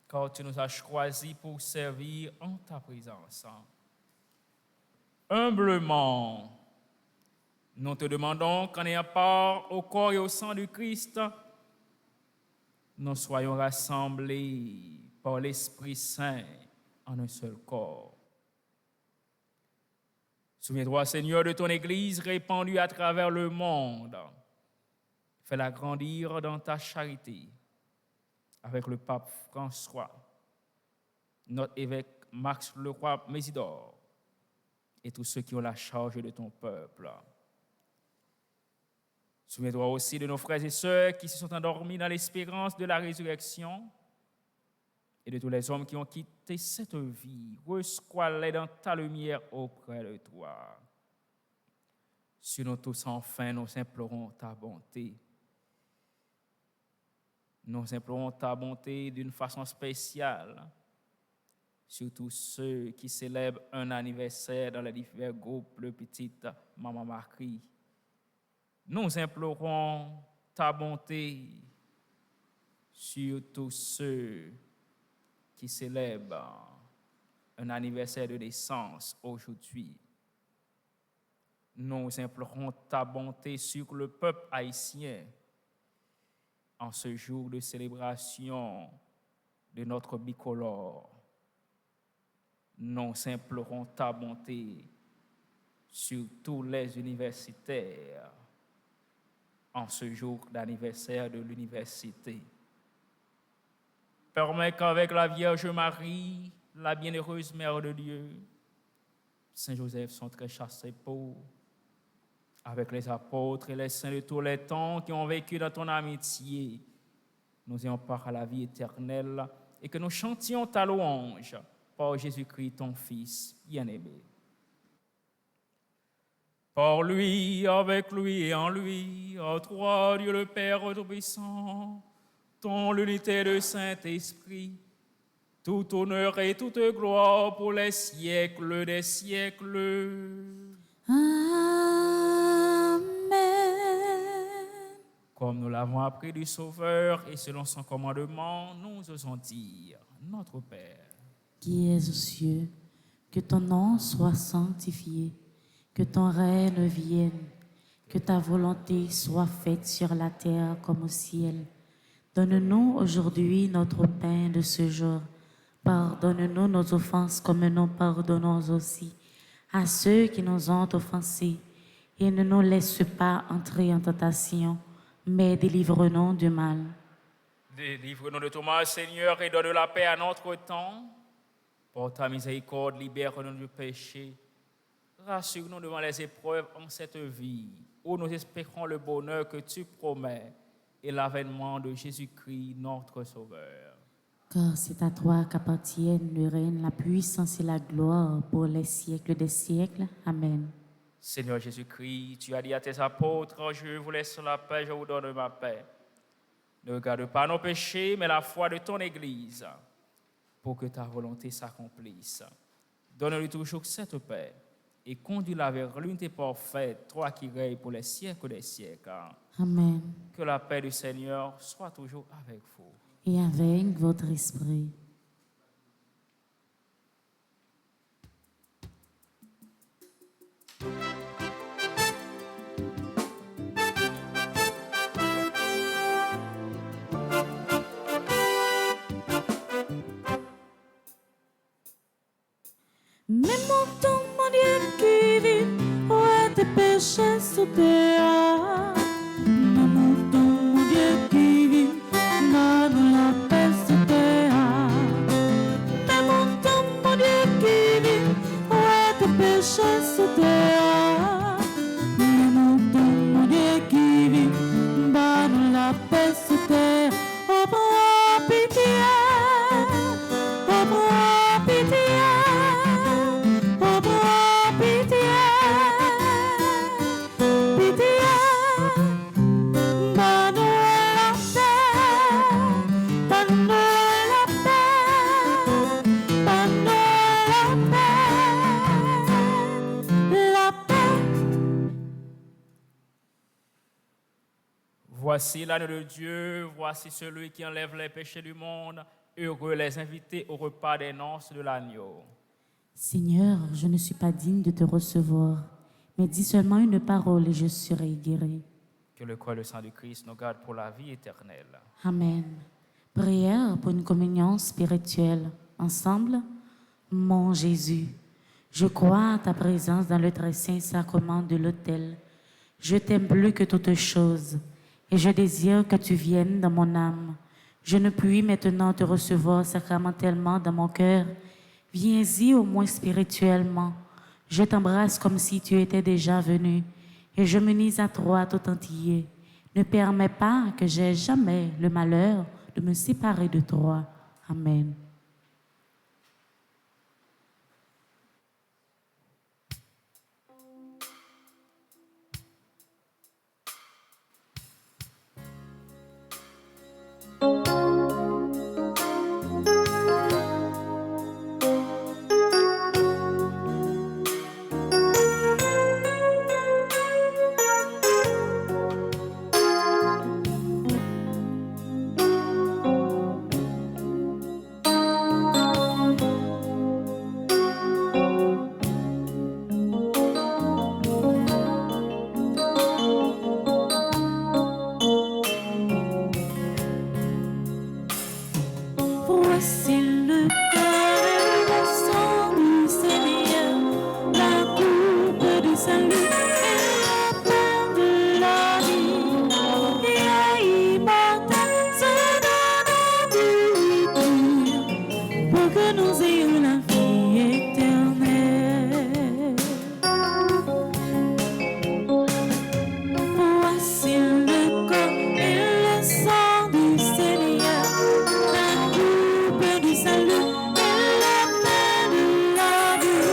car tu nous as choisis pour servir en ta présence. Humblement, nous te demandons qu'en ayant part au corps et au sang du Christ, nous soyons rassemblés par l'Esprit Saint en un seul corps. Souviens-toi, Seigneur, de ton Église répandue à travers le monde. Fais-la grandir dans ta charité avec le pape François, notre évêque Max Leroy Mésidor et tous ceux qui ont la charge de ton peuple. Souviens-toi aussi de nos frères et sœurs qui se sont endormis dans l'espérance de la résurrection et de tous les hommes qui ont quitté cette vie. Reçois-les dans ta lumière auprès de toi. Sur nous tous, enfin, nous implorons ta bonté. Nous implorons ta bonté d'une façon spéciale sur tous ceux qui célèbrent un anniversaire dans les divers groupes de petite Maman Marie. Nous implorons ta bonté sur tous ceux qui célèbrent un anniversaire de naissance aujourd'hui. Nous implorons ta bonté sur le peuple haïtien en ce jour de célébration de notre bicolore. Nous implorons ta bonté sur tous les universitaires en ce jour d'anniversaire de l'université. Permets qu'avec la Vierge Marie, la bienheureuse Mère de Dieu, Saint Joseph, son très chaste époux, avec les apôtres et les saints de tous les temps qui ont vécu dans ton amitié, nous ayons part à la vie éternelle et que nous chantions ta louange par Jésus-Christ, ton Fils bien-aimé. Par lui, avec lui et en lui, en toi, Dieu le Père Tout-Puissant, dans l'unité du Saint-Esprit, tout honneur et toute gloire pour les siècles des siècles. Amen. Comme nous l'avons appris du Sauveur et selon son commandement, nous osons dire, notre Père, Qui es aux cieux, que ton nom soit sanctifié, que ton règne vienne, que ta volonté soit faite sur la terre comme au ciel. Donne-nous aujourd'hui notre pain de ce jour. Pardonne-nous nos offenses comme nous pardonnons aussi à ceux qui nous ont offensés. Et ne nous laisse pas entrer en tentation, mais délivre-nous du mal. Délivre-nous de tout mal, Seigneur, et donne la paix à notre temps. Pour ta miséricorde, libère-nous du péché. Rassure-nous devant les épreuves en cette vie, où nous espérons le bonheur que tu promets et l'avènement de Jésus-Christ, notre Sauveur. Car c'est à toi qu'appartiennent le règne, la puissance et la gloire pour les siècles des siècles. Amen. Seigneur Jésus-Christ, tu as dit à tes apôtres, je vous laisse la paix, je vous donne ma paix. Ne regarde pas nos péchés, mais la foi de ton Église, pour que ta volonté s'accomplisse. Donne-lui toujours cette paix et conduis-la vers l'unité parfaite, toi qui règnes pour les siècles des siècles. Amen. Que la paix du Seigneur soit toujours avec vous. Et avec votre esprit. Mais mon temps, mon Dieu qui vit, où est tes péchés sous terre? Mais mon temps, mon Dieu qui vit, donne la paix sous terre. Mais mon temps, péché sous terre. Nous tout monde qui vit, bah nous la paix sous terre. Oh, prends pitié, oh, prends pitié, oh, prends pitié, pitié. Bah nous la paix, bah nous la paix, bah nous la paix. Voici l'agneau de Dieu, voici celui qui enlève les péchés du monde. Heureux les invités au repas des noces de l'agneau. Seigneur, je ne suis pas digne de te recevoir, mais dis seulement une parole et je serai guéri. Que le corps et le sang du Christ nous garde pour la vie éternelle. Amen. Prière pour une communion spirituelle. Ensemble, mon Jésus, je crois à ta présence dans le très saint sacrement de l'autel. Je t'aime plus que toute chose et je désire que tu viennes dans mon âme. Je ne puis maintenant te recevoir sacramentellement dans mon cœur. Viens-y au moins spirituellement. Je t'embrasse comme si tu étais déjà venu et je m'unis à toi tout entier. Ne permets pas que j'aie jamais le malheur de me séparer de toi. Amen. Voici le cœur et le sang du Seigneur, la coupe du salut et la paix de la vie. Et immortel se donne en nourriture pour que nous ayons la vie éternelle. Voici le corps et le sang du Seigneur, la coupe du salut et la paix de la vie.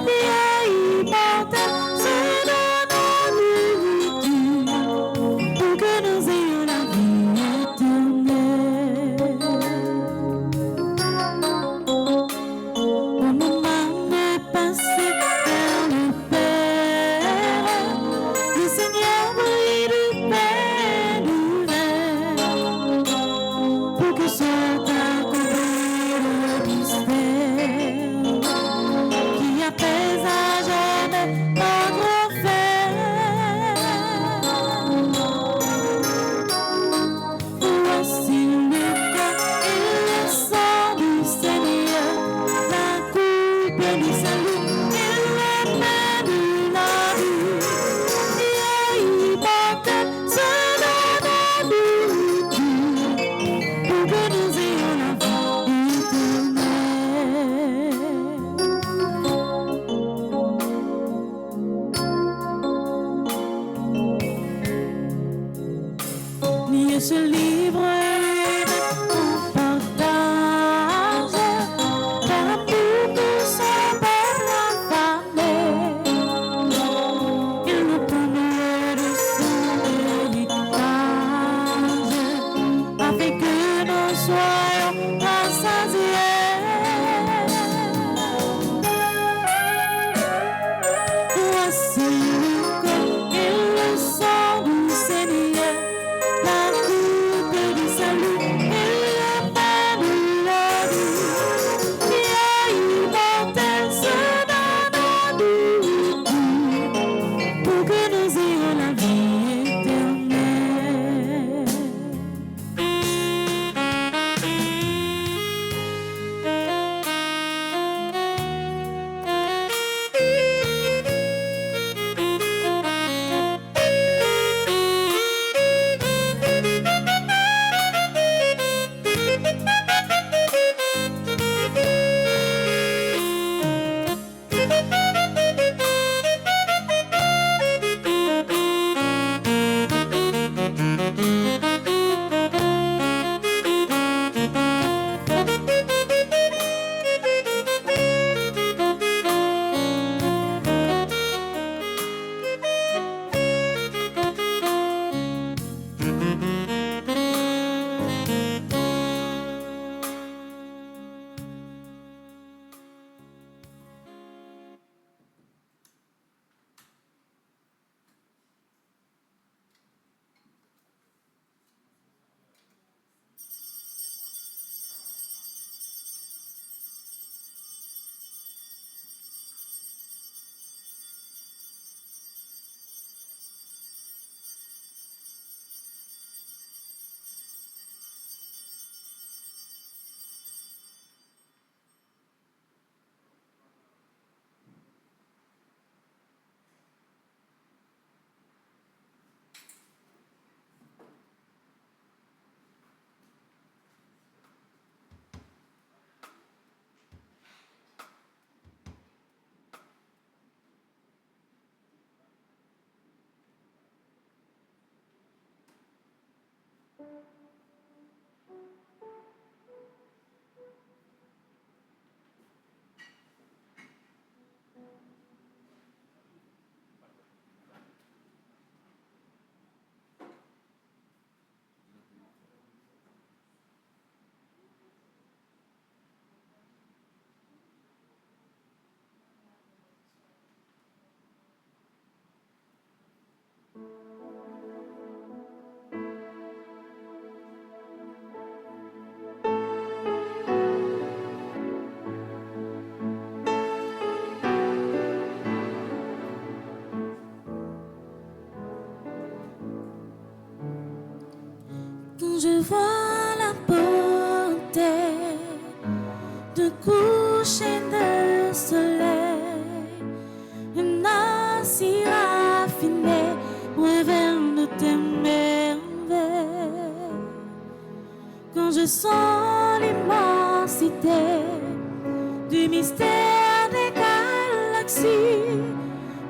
Bien immortel se donne en nourriture pour que nous ayons la vie éternelle. Au moment de passer vers le Père, le Seigneur brille de paix nouvelle pour que soit accompli le mystère qui apaise à jamais notre enfer. Voici le corps et le sang du Seigneur, la coupe du salut et la paix de la vie. Et immortel se donne en nourriture pour que nous ayons la vie éternelle. Mieux se livre en partage, par amour pour son peuple affamé. Il nous promet de son héritage, afin que nous soyons rassasiés. Voici le corps et le sang du Seigneur, la coupe du salut et la paix de la vie. Bien immortel se donne en nourriture pour que nous ayons la vie éternelle. je vois la beauté de coucher de soleil, une âme si raffinée révèle de tes merveilles. Quand je sens l'immensité du mystère des galaxies,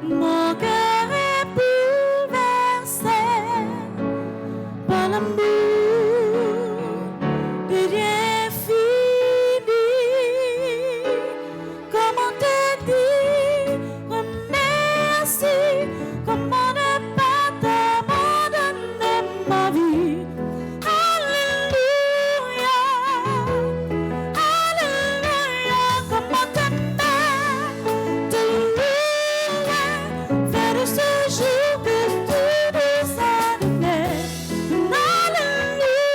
mon cœur est bouleversé par l'amour de Dieu infini. Comment te dire merci, comment ne pas t'abandonner ma vie. Alléluia, Alléluia, comment t'aimer, te louer, faire de ce jour que tu nous as donné. Alléluia,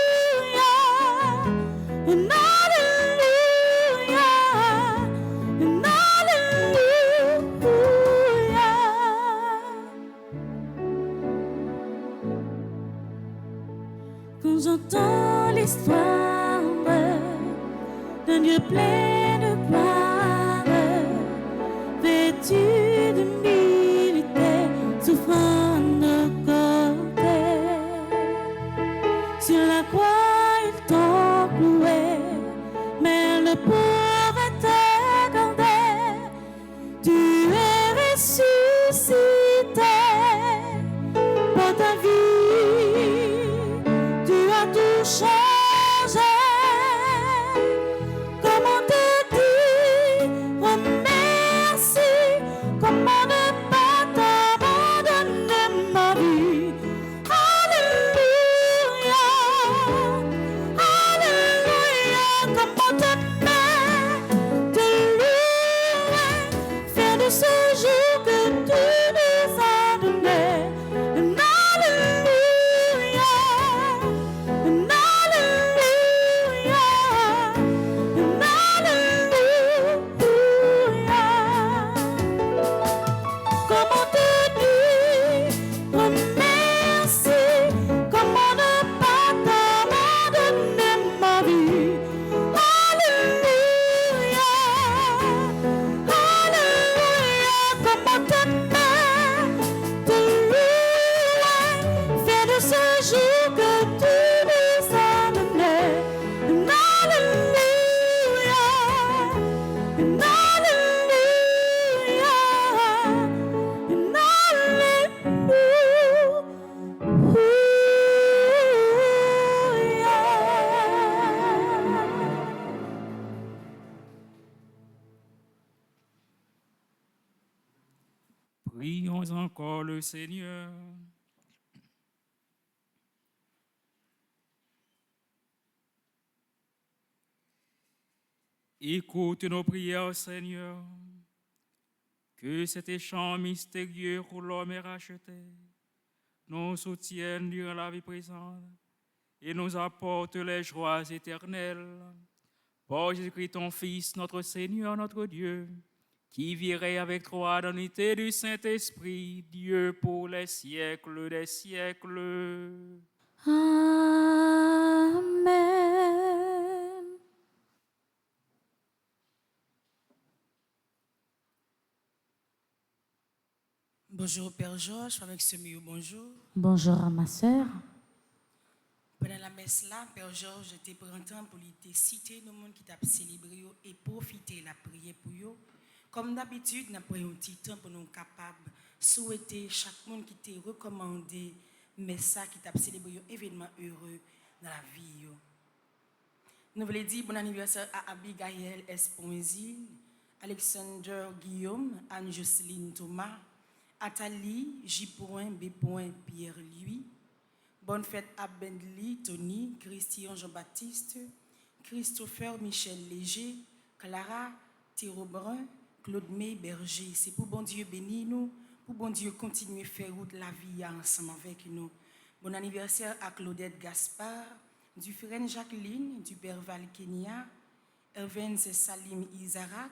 Alléluia, Alléluia. Quand j'entends l'histoire d'un Dieu plein de gloire, vêtu d'humilité, souffrant de côté, sur la croix ils t'ont cloué, mais le pauvre te gardait. Tu es ressuscité pour ta vie, tu as tout changé. Comment te dire merci, comment ne pas t'abandonner ma vie. Alléluia, Alléluia, comment t'aimer, te louer, faire de ce jour que tu nous as donné. Alléluia, Alléluia, Alléluia. Comment te dire merci, comment ne pas t'abandonner ma vie. Alléluia, Alléluia, comment t'aimer, te louer, faire de ce jour que tu nous as donné. Alléluia, Prions encore le Seigneur. Écoute nos prières, Seigneur, que cet échange mystérieux où l'homme est racheté nous soutienne durant la vie présente et nous apporte les joies éternelles. Par Jésus-Christ, ton Fils, notre Seigneur, notre Dieu, qui virait avec toi dans l'unité du Saint-Esprit, Dieu pour les siècles des siècles. Amen. Bonjour Père Georges, avec ce milieu, bonjour. Bonjour à ma sœur. Pendant la messe là, Père Georges, j'étais printemps pour lui citer le monde qui t'a célébré et profiter la prière pour eux. Comme d'habitude, nous prenons un petit temps pour nous capables de souhaiter chaque monde qui t'a recommandé messe qui t'a célébré un événement heureux dans la vie. Nous voulons dire bon anniversaire à Abigail Esponzil, Alexander Guillaume, Anne-Jocelyne Thomas, Athalie, J. B. Pierre-Louis. Bonne fête à Bentley, Tony, Christian Jean-Baptiste, Christopher Michel Léger, Clara Thérobrun, Claude May Berger. C'est pour bon Dieu bénir nous, pour bon Dieu continuer à faire route la vie ensemble avec nous. Bon anniversaire à Claudette Gaspard, du frère Jacqueline, du père Val Kenya, Evans Salim Isaac,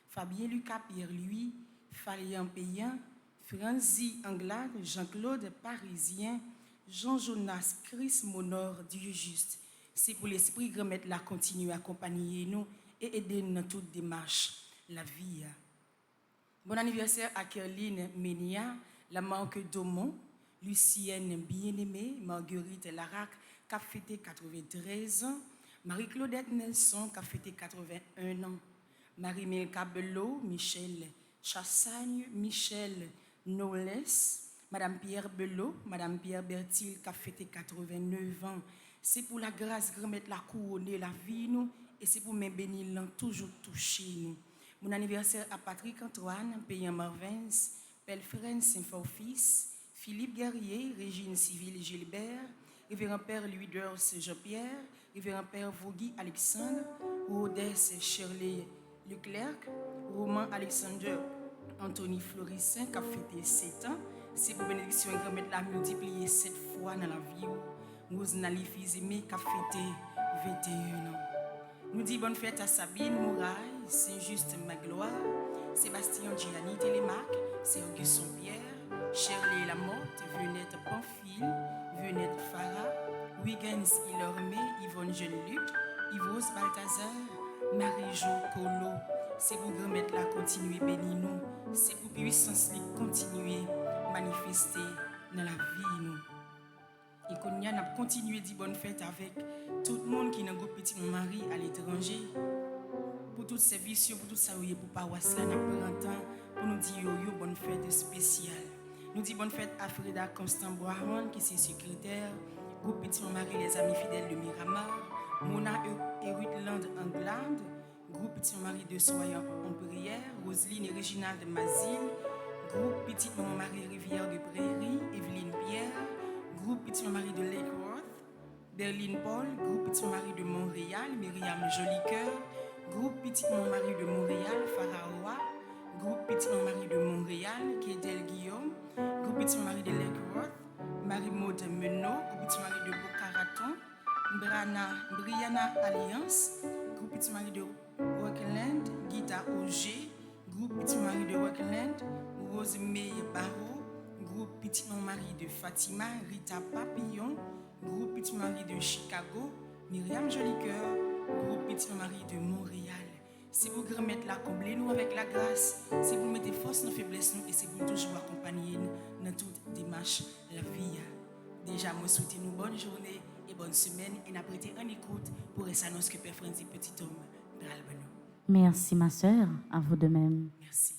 Fabien Lucas Pierre-Louis, Falian Payan, Franzi Anglade, Jean-Claude Parisien, Jean-Jonas Chris Monor, Dieu juste. C'est pour l'esprit remettre la continuer à accompagner nous et aider nous dans toute démarche, la vie. Bon anniversaire à Kerline Ménia, la marque Domont, Lucienne Bien-Aimée, Marguerite Larac, qui a fêté 93 ans, Marie-Claudette Nelson, qui a fêté 81 ans, Marie-Mille Cabello, Michel Chassagne, Michel Knowles, Madame Pierre Belot, Madame Pierre Bertil, qui a fêté 89 ans. C'est pour la grâce de remettre la couronne, la vie, nous, et c'est pour me bénir, toujours toucher nous. Mon anniversaire à Patrick Antoine, Payan Marvins, Pelfren Saint-Forfils, Philippe Guerrier, Régine Civile Gilbert, Révérend Père Louis Deurs Jean-Pierre, Révérend Père Vogui Alexandre, Rodès Shirley Leclerc, Roman Alexander Anthony Florissin, qui a fêté 7 ans. C'est pour bénédiction et remettre la multiplier 7 fois dans la vie. Rosnali Fizime, qui a fêté 21 ans. Nous disons bonne fête à Sabine Mouraille, Saint-Just Magloire, Sébastien Gianni Télémac, Saint-Augustin Pierre, Shirley Lamotte, Venette Pamphile, Venette Farah, Wiggins Ilormé, Yvonne Jeune-Luc, Yvos Balthazar, Marie-Jo Colo. C'est pour remettre la continuer béni nous, c'est pour puissance les continuer manifester dans la vie nous. Et qu'on y a continué de bonne fête avec tout le monde qui est dans le groupe Petit Mon Mari à l'étranger. Pour toutes ces visions, pour tout ça, pour paroisse là, nous prenons temps pour nous dire yo bonne fête spéciale. Nous disons bonne fête à Freda Constant Boiron, qui est secrétaire, groupe Petit Mon Mari, les amis fidèles de Miramar, Mona Erutland Anglade, groupe Petit Mon Mari de Soyant en prière, Roselyne et Réginald Mazil, groupe Petit Mon Mari Rivière de Prairie, Evelyne Pierre, groupe Petit Marie de Lakeworth, Berlin Paul, groupe Petit Marie de Montréal, Myriam Jolicoeur, groupe Petit Marie de Montréal, Faraoua, groupe Petit Marie de Montréal, Kédel Guillaume, groupe Petit Marie de Lakeworth, Marie-Maude Menot, groupe Petit Marie de Bocaraton, Brianna Alliance, groupe Petit Marie de Rockland, Guita Auger, groupe Petit Marie de Rockland, Rose May Barreau, groupe Petit Marie de Fatima, Rita Papillon, groupe Petit Marie de Chicago, Myriam Jolicoeur, groupe Petit Marie de Montréal. C'est pour remettre la combler nous avec la grâce, c'est pour mettre force nos faiblesses nous et c'est pour toujours accompagner nous dans toute démarche la vie. Déjà, moi souhaite nous bonne journée et bonne semaine et n'a prêté en écoute pour essa annonce que Père Franzi Petit Homme bral benou. Merci ma sœur, à vous de même. Merci.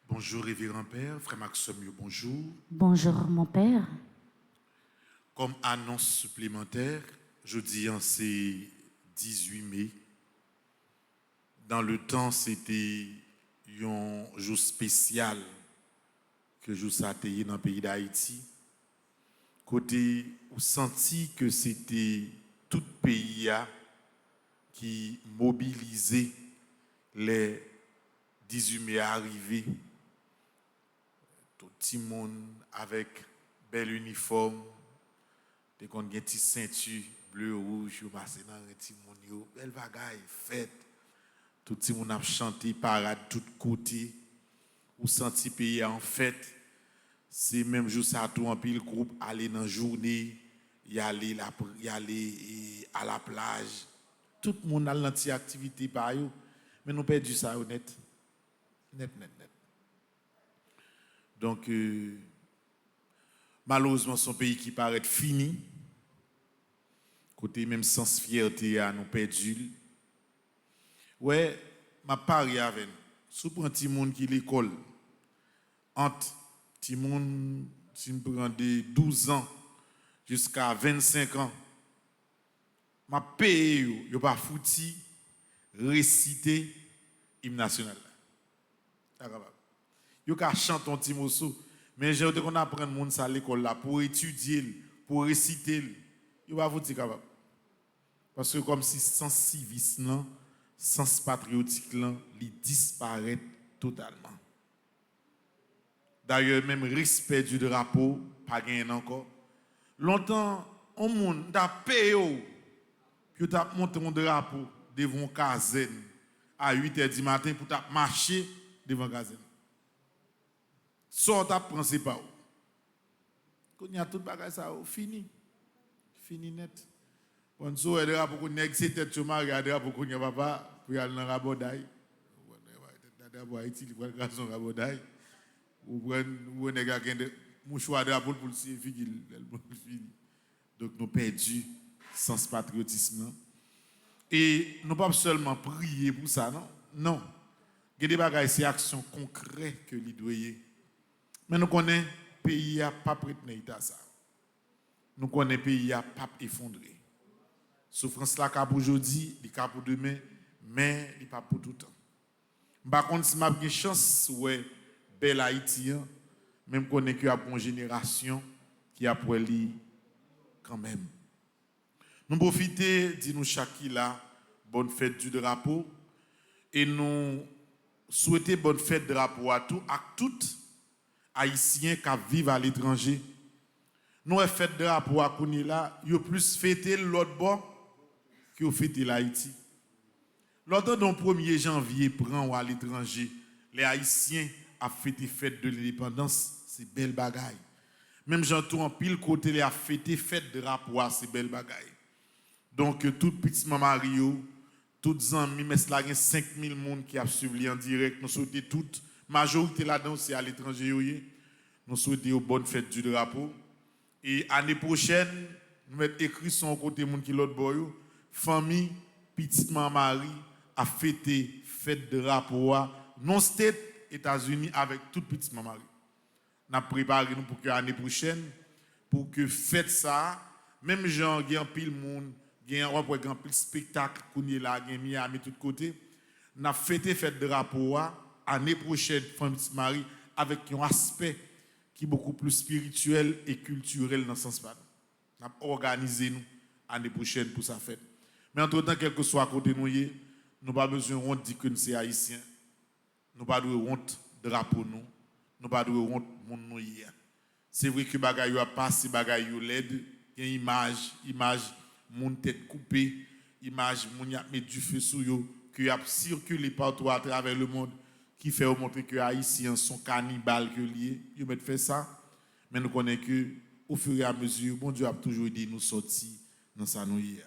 Bonjour, révérend Père, frère Maxime, bonjour. Bonjour mon Père. Comme annonce supplémentaire, jeudi, c'est 18 mai. Dans le temps, c'était un jour spécial que je suis dans le pays d'Haïti. Côté, vous senti que c'était tout le pays qui mobilisait les 18 mai arrivés. Tout le monde avec bel uniforme, des qu'on a une petite ceinture bleu rouge, vous passez dans un petit monde, belle bagaille fête. Tout le monde a chanté parade de tous côtés. Ou senti pays en fête. C'est même jour ça tout en pile groupe aller dans journée, y aller à la plage. Tout le monde a l'anti-activité par eux, mais nous perdu ça honnête. Net. Donc, malheureusement, son pays qui paraît fini, côté même sans fierté, à nous perdu. Ouais, ma pari avec nous. Si vous prenez un monde qui l'école, entre petit monde, si vous prenez 12 ans jusqu'à 25 ans, ma paye, vous pas fouti, réciter l'hymne national. Vous pouvez chanter un petit morceau, mais j'ai dit qu'on apprend monde ça à l'école là pour étudier, pour réciter, vous pas fouti capable. Parce que comme si sans civisme, sans patriotique, il disparaît totalement. D'ailleurs, même respect du drapeau, pas gagné encore. Longtemps, on monde a payé que tu as monté un drapeau devant une caserne à 8h du matin pour marcher devant la caserne. Sort à penser pas. Quand il y a tout bagage ça fini. Fini net. On so est drapeau qu'on nèg c'est tête sur mari drapeau qu'on y a papa pour aller dans rabodaï. Drapeau Haïti, il prend garçon rabodaï. Ou prend nèg a gen mouchoir drapeau pour le fini. Donc nous perdu sens patriotisme. Et nous pas seulement prier pour ça, non? Non. Il y a des bagages, c'est action concrète que l'on doit. Mais nous connaissons le pays n'a pas prêt à ça. Nous connaissons le pays n'a pas effondré. Souffrance là pour aujourd'hui, il pour demain, mais il pas pour tout le temps. Par contre, si j'ai une chance, ouais, bel Haïtien, même qu'on est qu'il y a une génération qui a pour lui quand même. Nous profitons de nous Shakila, bonne fête du drapeau, et nous souhaitons bonne fête du drapeau à tous Haïtiens qui vivent à l'étranger. Nous avons fait du drapeau à Kounila, ils ont plus fêté l'autre bord que fêté l'Haïti. L'autre le 1er janvier, prend à l'étranger, les Haïtiens ont fêté fête de l'indépendance, c'est belle bagaille. Même j'entends en pile côté, les a fêté fête de drapeau, c'est belle bagaille. Donc, tout petit maman Mario, toutes les amis, mais là, il y a 5000 personnes qui ont suivi en direct. Nous souhaitons toute majorité là-dedans, c'est à l'étranger. Nous souhaitons une bonne fête du drapeau. Et l'année prochaine, nous mettons écrit son côté monde qui l'autre boy, famille, petite maman Marie, a fêté fête de drapeau, non state États-Unis avec toute petite maman Marie. Nous avons préparé nous pour que l'année prochaine, pour que fête ça, même gens, il y a un pile monde. Il y a un spectacle qui est là, il y a Miami de tous côtés. Nous avons fêté fête de drapeau l'année prochaine, Famille Marie, avec un aspect qui est beaucoup plus spirituel et culturel dans ce sens. Nous avons organisé nous l'année prochaine pour sa fête. Mais entre-temps, quel que soit à côté de nous, nous n'avons pas besoin de honte dire que nous sommes haïtiens. Nous n'avons pas de honte de drapeau nous. Nous n'avons pas de honte de nous. C'est vrai que les bagailles a passé, les bagailles ont l'aide. Il y a une image. Mon tête coupée, image, mon y a mis du feu sur eux, qui a circulé partout à travers le monde, qui fait montrer que les Haïtiens sont cannibales que liés. Ils ont fait ça, mais nous connaissons que au fur et à mesure, bon Dieu a toujours aidé nous sortir dans sa nouille.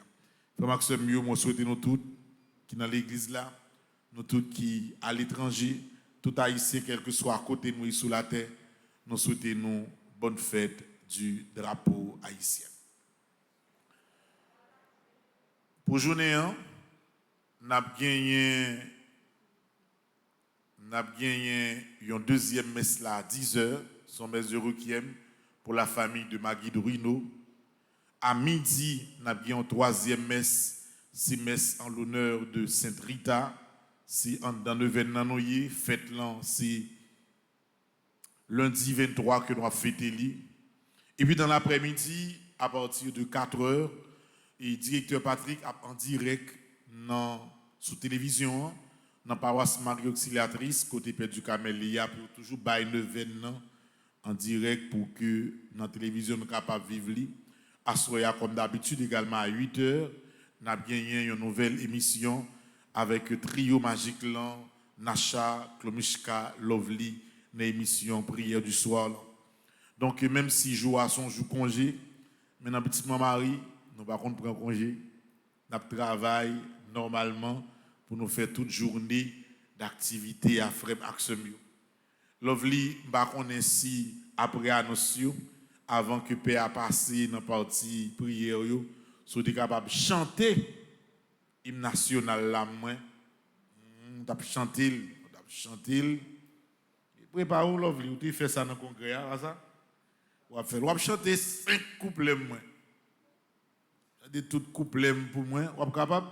Frère Maxime, moi souhaite nous tous qui dans l'église là, nous tous qui à l'étranger, tout Haïtien quel que soit à côté de nous sur la terre, nous souhaitons nous bonne fête du drapeau haïtien. Pour journée, nous avons gagné une deuxième messe là à 10h, son messe de requiem pour la famille de Magui de Rino. À midi, nous avons gagné une troisième messe, c'est messe en l'honneur de Sainte Rita. C'est dans le événement, fête là, c'est lundi 23 que nous avons fêté. Et puis dans l'après-midi, à partir de 4h, et directeur Patrick en direct sous télévision dans paroisse Marie Auxiliatrice côté Père du Camélia pour toujours bailler le événement en direct pour que dans la télévision nous capable vivre li. Assoya comme d'habitude également à 8h, nous avons gagné une nouvelle émission avec trio magique là, Nacha, Klomishka, Lovely, une émission prière du soir. Donc même si jour à son jour congé, mais dans petit maman Marie nous ne pouvons pas prendre congé. Nous travaillons normalement pour nous faire toute journée d'activité à frère Maxime. Lovely, nous ainsi après annonce avant que Père passe dans la partie prière, nous sommes capables de chanter l'hymne national là. Nous avons chanté. Préparez-vous, Lovely, vous faites ça dans le congrès. Vous allez chanter 5 couplets. De tout couplet pour moi, vous êtes capable?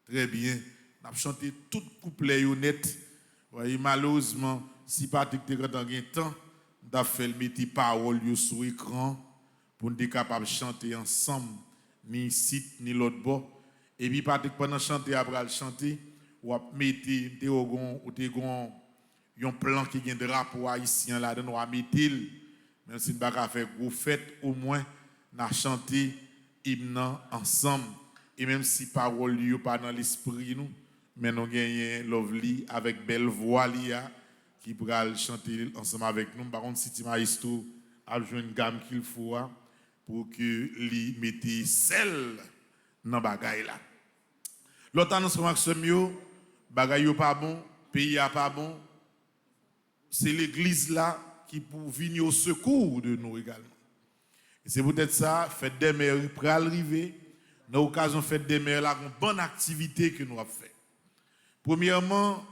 Très bien. Nous avons chanté tout couplet honnête. Malheureusement, si Patrick était dans un temps, nous avons fait mettre paroles sur l'écran pour nous être capables de chanter ensemble, ni ici, ni l'autre bord. Et puis Patrick, pendant chanter, après le chanter, vous mettez un plan qui est un drapeau haïtien là-dedans, vous mettez, même si nous n'avons pas fait gros fête, au moins, nous avons chanté hymne ensemble. Et même si parole n'est pas dans l'esprit, nous, mais nous gagnons Lovely avec belle voix qui pourra chanter ensemble avec nous. Par contre, si tu Maestro a joué une gamme qu'il faut pour que lui mette celle dans la bagaille là. L'autre annonce que bagaille yo pas bon, pays a pas bon. C'est l'église là qui pour venir au secours de nous également. Et c'est peut-être ça, fête des mères pour arriver. Dans l'occasion fête des mères là, une bonne activité que nous avons fait. Premièrement,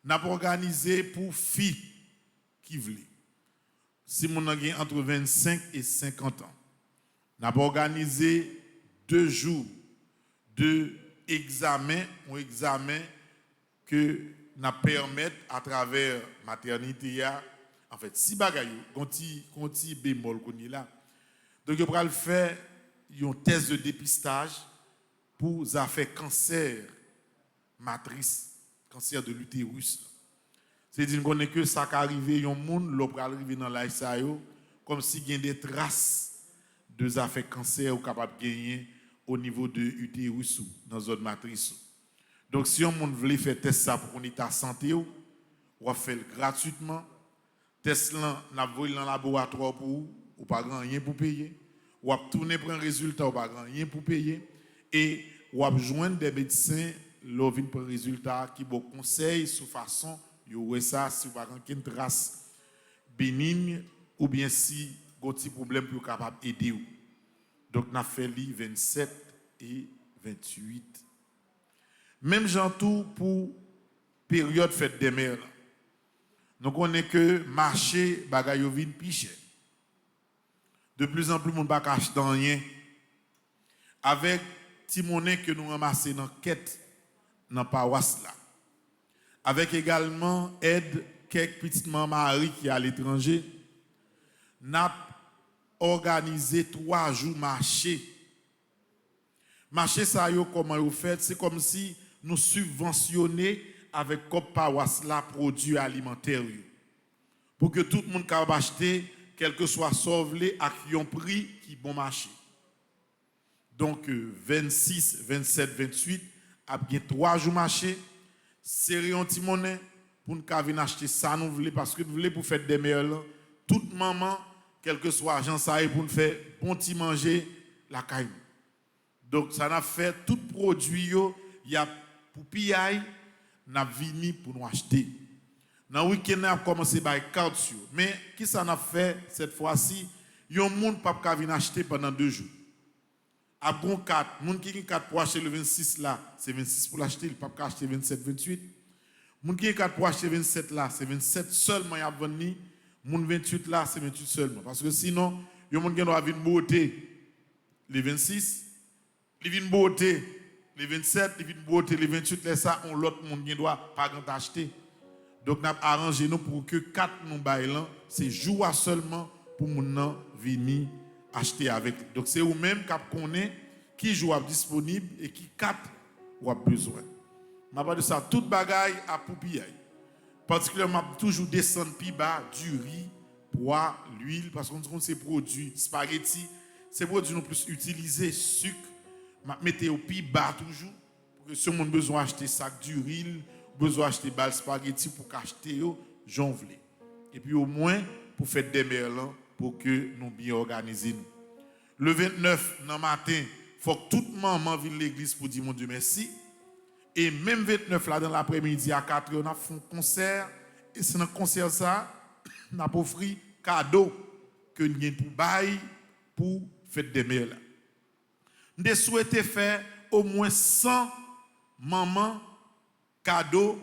nous avons organisé pour filles qui veulent. Si mon a entre 25 et 50 ans, nous avons organisé 2 jours de examen, un examen que nous permettre à travers maternité. En fait, si bagayou, conti bémol qu'on est là. Donc, on va le faire un test de dépistage pour affaires cancer matrice, cancer de l'utérus. C'est-à-dire qu'on est que ça qui arrive, un monde, l'on peut arriver dans l'ISAO, comme s'il y a des traces de affaires cancer ou capable de gagner au niveau de l'utérus ou dans la zone matrice. Donc, si on veut faire test ça pour qu'on ait ta santé, on va faire gratuitement. Test là, on va dans le laboratoire pour vous, ou pas rien pour payer. Ou va tourner pour un résultat, ou pas rien pour payer. Et ou va joindre des médecins, l'on vient pour un résultat qui vous conseille sous façon, vous ça, si vous n'avez aucune trace bénigne, ou bien si vous avez un problème pour capable d'aider. Donc, on a fait les 27 et 28. Même gens tout pour période fête des mères. Nous connaissons que marché bagay yo vin pi cher. De plus en plus moun pa cache dans rien. Avec ti monnaie que nous ramassons dans quête dans paroisse là. Avec également aide quelques petites mamans qui à l'étranger. N'a organisé 3 jours marché. Marché ça yo comment vous faites, c'est comme si nous subventionner avec comme paroisse là produits alimentaires pour que tout le monde puisse acheter quel que soit sauvelé à un prix qui bon marché. Donc 26, 27, 28 a bien 3 jours marché, serrer un petit monnaie pour nous venir acheter ça nous voulons parce que nous voulons pour faire des meilleurs toute maman quel que soit agent ça pour nous faire bon petit manger la caille. Donc ça n'a fait tout produit il y a pour piaille n'a vini pour nous acheter. Dans le week-end, on a commencé par carte. Mais qui ça n'a fait cette fois-ci? Il y a un monde qui pas venir acheter pendant 2 jours. À bon 4, monde qui a 4 pour acheter le 26 là, c'est 26 pour l'acheter, il ne peut pas acheter 27, 28. Monde qui a 4 pour acheter 27 là, c'est 27 seulement il y a venu. Monde 28 là, c'est 28 seulement. Parce que sinon, il y a un monde qui doit venir beauté les 26, il vient beauté les 27, il vient beauté les 28, là ça, on l'autre monde qui doit pas acheter. Donc, nous avons arrangé nous pour que 4 nous baillons, c'est jour seulement pour nous venir acheter avec. Donc, c'est vous-même qui connaissez qui joue disponible et qui 4 ou a besoin. Je parle de ça, toute bagaille à poupille. Particulièrement, toujours descendre plus bas du riz, pois, l'huile, parce qu'on sait produits, spaghetti, c'est produits nous plus utilisés, sucre, mettez au plus bas toujours, pour que si on a besoin d'acheter sac du riz, besoin d'acheter bal spaghetti pour acheter j'en voulais. Et puis au moins pour faire des merlans pour que nous bien organiser nous. Le 29 dans matin, il faut que toute maman vienne à l'église pour dire mon Dieu merci. Et même 29 là dans l'après-midi à 4h, on a fait un concert et c'est dans le concert ça, on a offert cadeau que nous avons pour bail pour faire des merlans. Nous souhaitons faire au moins 100 mamans cadeau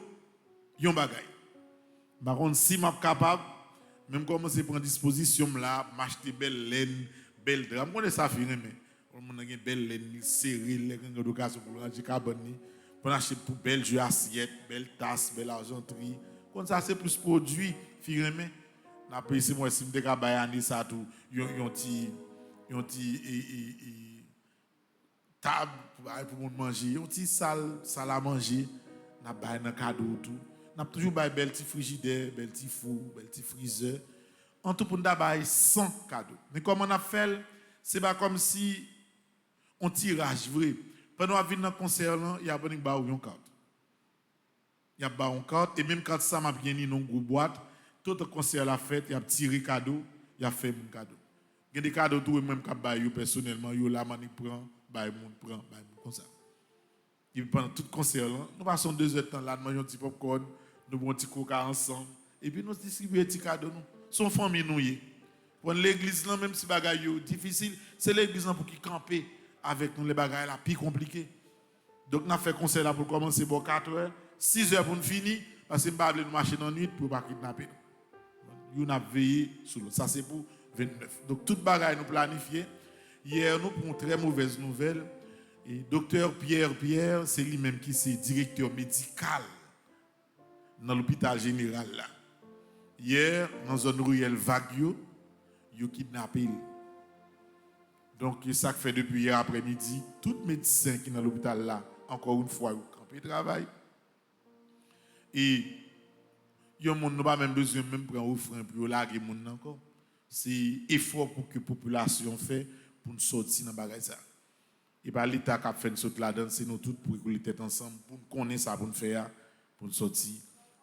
yon bagay. Par contre si m'a capable même commencer prendre disposition là, m'acheter belle laine, belle drap. Moi ça finit mais on a une belle laine serrée, les occasion pour ranger cabane, pour acheter pour belle jeu assiette, belle tasse, belle argenterie. Comme ça c'est plus produit finit mais n'a pas ici moi si me décabayer ça tout yon ti table pour monde manger, yon ti salle à manger. N'a pas un cadeau tout. N'a toujours pas bel petit frigidaire, bel petit four, bel petit freezer. En tout pour nous 100 cadeaux. Mais comme on a fait, c'est pas comme si on tirage vrai. Pendant qu'on vient dans le concert, il y a une carte. Il y a une carte, et même quand ça m'a bien dans une grosse boîte, tout le concert la fête, il y a tiré cadeau, il y a fait un cadeau. Il y a des cadeaux tout même qui baillent personnellement, yo la mani prend, baille prend, comme ça. Et puis pendant tout le concert là, nous passons 2 heures de temps là, nous mangeons un petit popcorn, nous buvons un petit coca ensemble, et puis nous distribuons des petits cadeaux nous. Son famille nous y. Pour l'église là, même si bagaille yo difficile, c'est l'église là pour qui camper avec nous les bagailles là plus compliqué. Donc nous avons fait concert là pour commencer pour 4 heures, 6 heures pour nous finir, parce que nous ne pouvons pas marcher dans la nuit pour ne pas kidnapper. Nous avons veillé sur l'autre. Ça c'est pour 29. Donc toute bagaille nous planifié. Hier nous pour une très mauvaise nouvelle. Et docteur Pierre, c'est lui-même qui est directeur médical dans l'hôpital général là. Hier, dans la zone rurale Vague, il a kidnappé. Donc, c'est ça que fait depuis hier après-midi, tout médecin qui est dans l'hôpital là, encore une fois, il travaille. Et il y a monde n'a pas même besoin de prendre offrande pour larguer monde encore. C'est effort pour que la population fait pour nous sortir dans bagage ça. Et pas l'État qui a fait une saute là-dedans, c'est nous tous pour les têtes ensemble pour connaître ça pour nous faire pour nous sortir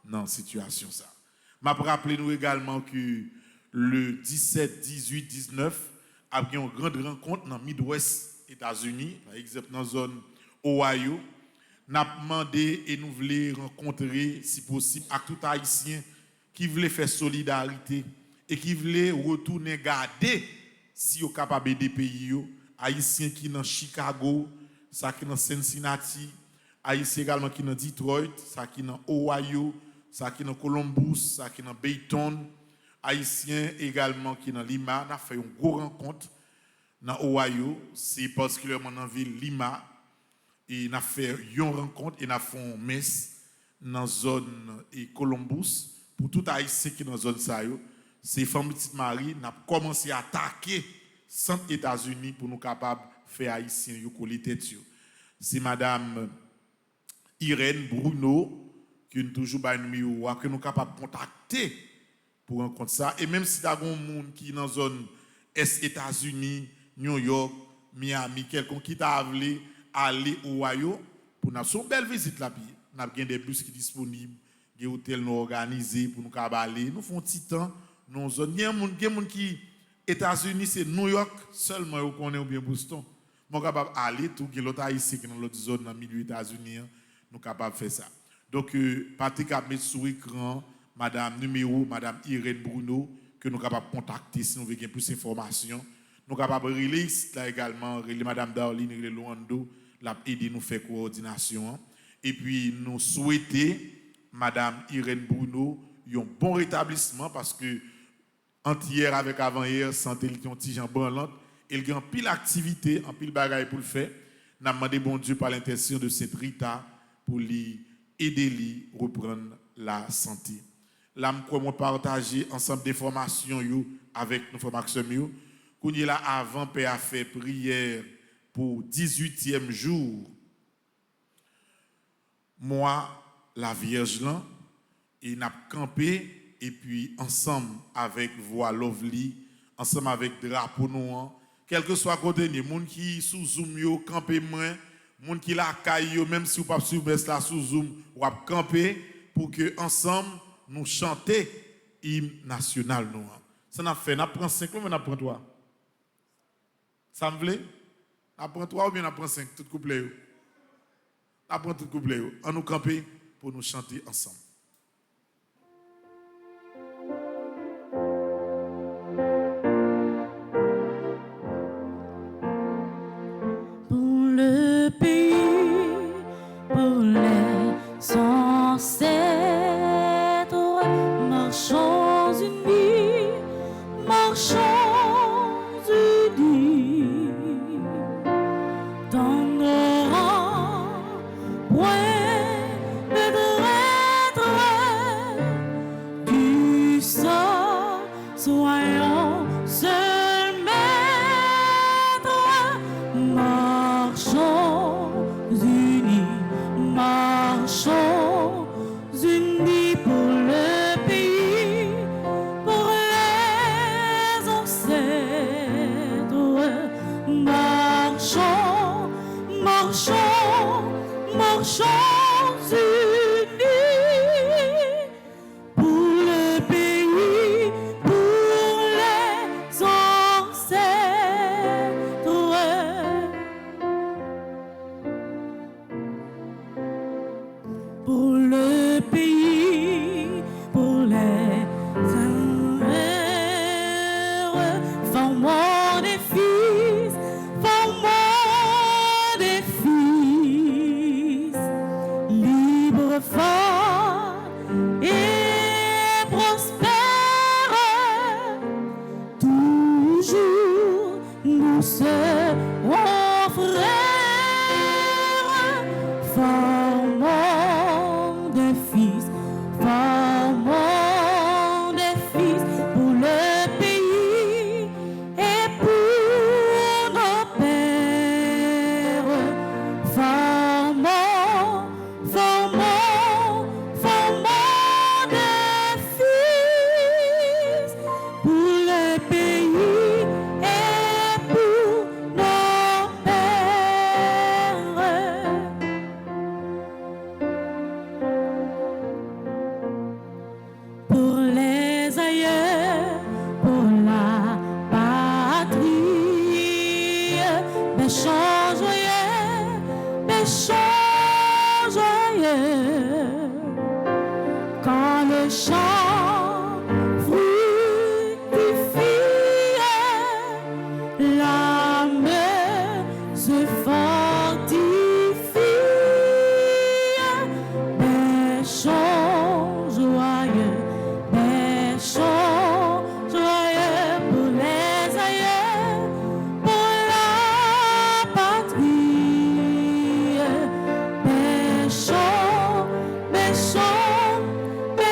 dans la situation ça. Je rappelle nous également que le 17, 18, 19 a eu une grande rencontre dans le Midwest États-Unis, par exemple dans la zone Ohio. Nous avons demandé et nous voulons rencontrer, si possible, avec tout Haïtien qui voulait faire solidarité et qui voulait retourner garder si vous êtes capable d'aider les pays. Haïtiens qui sont dans Chicago, ça qui dans Cincinnati, Haïtiens également qui dans Detroit, ça qui dans Ohio, ça qui dans Columbus, ça qui dans Bayton, Haïtiens également qui dans Lima. On a fait une grosse rencontre dans Ohio, c'est particulièrement dans la ville Lima. Et on a fait une rencontre et on a fait une messe dans la zone et Columbus. Pour tout Haïtien qui est dans la zone, c'est famille Petite Marie, on a commencé à attaquer centre États-Unis pour nous capables de faire Haïtiens yo coller tête. C'est madame Irène Bruno qui nous toujours ba numéro que nous capables de contacter pour rencontrer ça. Et même si tu as un monde qui est dans la zone Est États-Unis, New York, Miami, quelqu'un qui t'a voulu aller au Ohio pour nous faire une belle visite là. Nous avons des bus qui sont disponibles, des hôtels nous organisés pour nous aller. Nous faisons un petit temps dans la zone. Il y a des gens qui États-Unis, c'est New York seulement où on est ou bien Boston. Nous sommes capables d'aller, tout l'autre haïtien qui est dans l'autre zone, dans le milieu des États-Unis, nous sommes capables de faire ça. Donc, Patrick a mis sur l'écran, madame Irène Bruno, que nous sommes capables de contacter si nous voulons plus d'informations. Nous sommes capables de relayer là également, relayer madame Darlene, relayer Luando, l'a aider nous faire coordination. Et puis, nous souhaitons, madame Irène Bruno, un bon rétablissement parce que hier avec avant-hier, santé qui ont petit branlante, il y a pile activité, en pile bagaille pour le faire. N'a demandé bon Dieu par l'intention de cette Rita pour lui aider lui reprendre la santé. Là, nous partager ensemble d'informations avec nos frères Maxime. Qu'on y là avant Père a fait prière pour 18e jour. Moi, la Vierge là, et n'a campé. Et puis, ensemble avec Voix Lovely, ensemble avec Drapeau Noir, quel que soit côté, les gens qui sous Zoom, yo, campé moins, les gens qui la caillent, même si vous ne pouvez pas suivre sous Zoom, ou camper pour que ensemble nous chanter l'hymne national noir. Ça n'a fait, n'a prend 5, mais n'a prend 3. Ça me plaît? N'a prend 3 ou bien n'a prend 5, tout couplet. N'a prend tout couplet. On nous camper pour nous chanter ensemble. Seuls maîtres, marchons nous serons frères, formons des fils, formons des fils pour le pays et pour nos pères. Formons des fils pour le pays et pour nos pères. Pour les aïeux, pour la patrie, méchants joyeux, quand le champ fructifie, l'âme se fortifie. Des chants joyeux pour les aïeux, pour la patrie. Des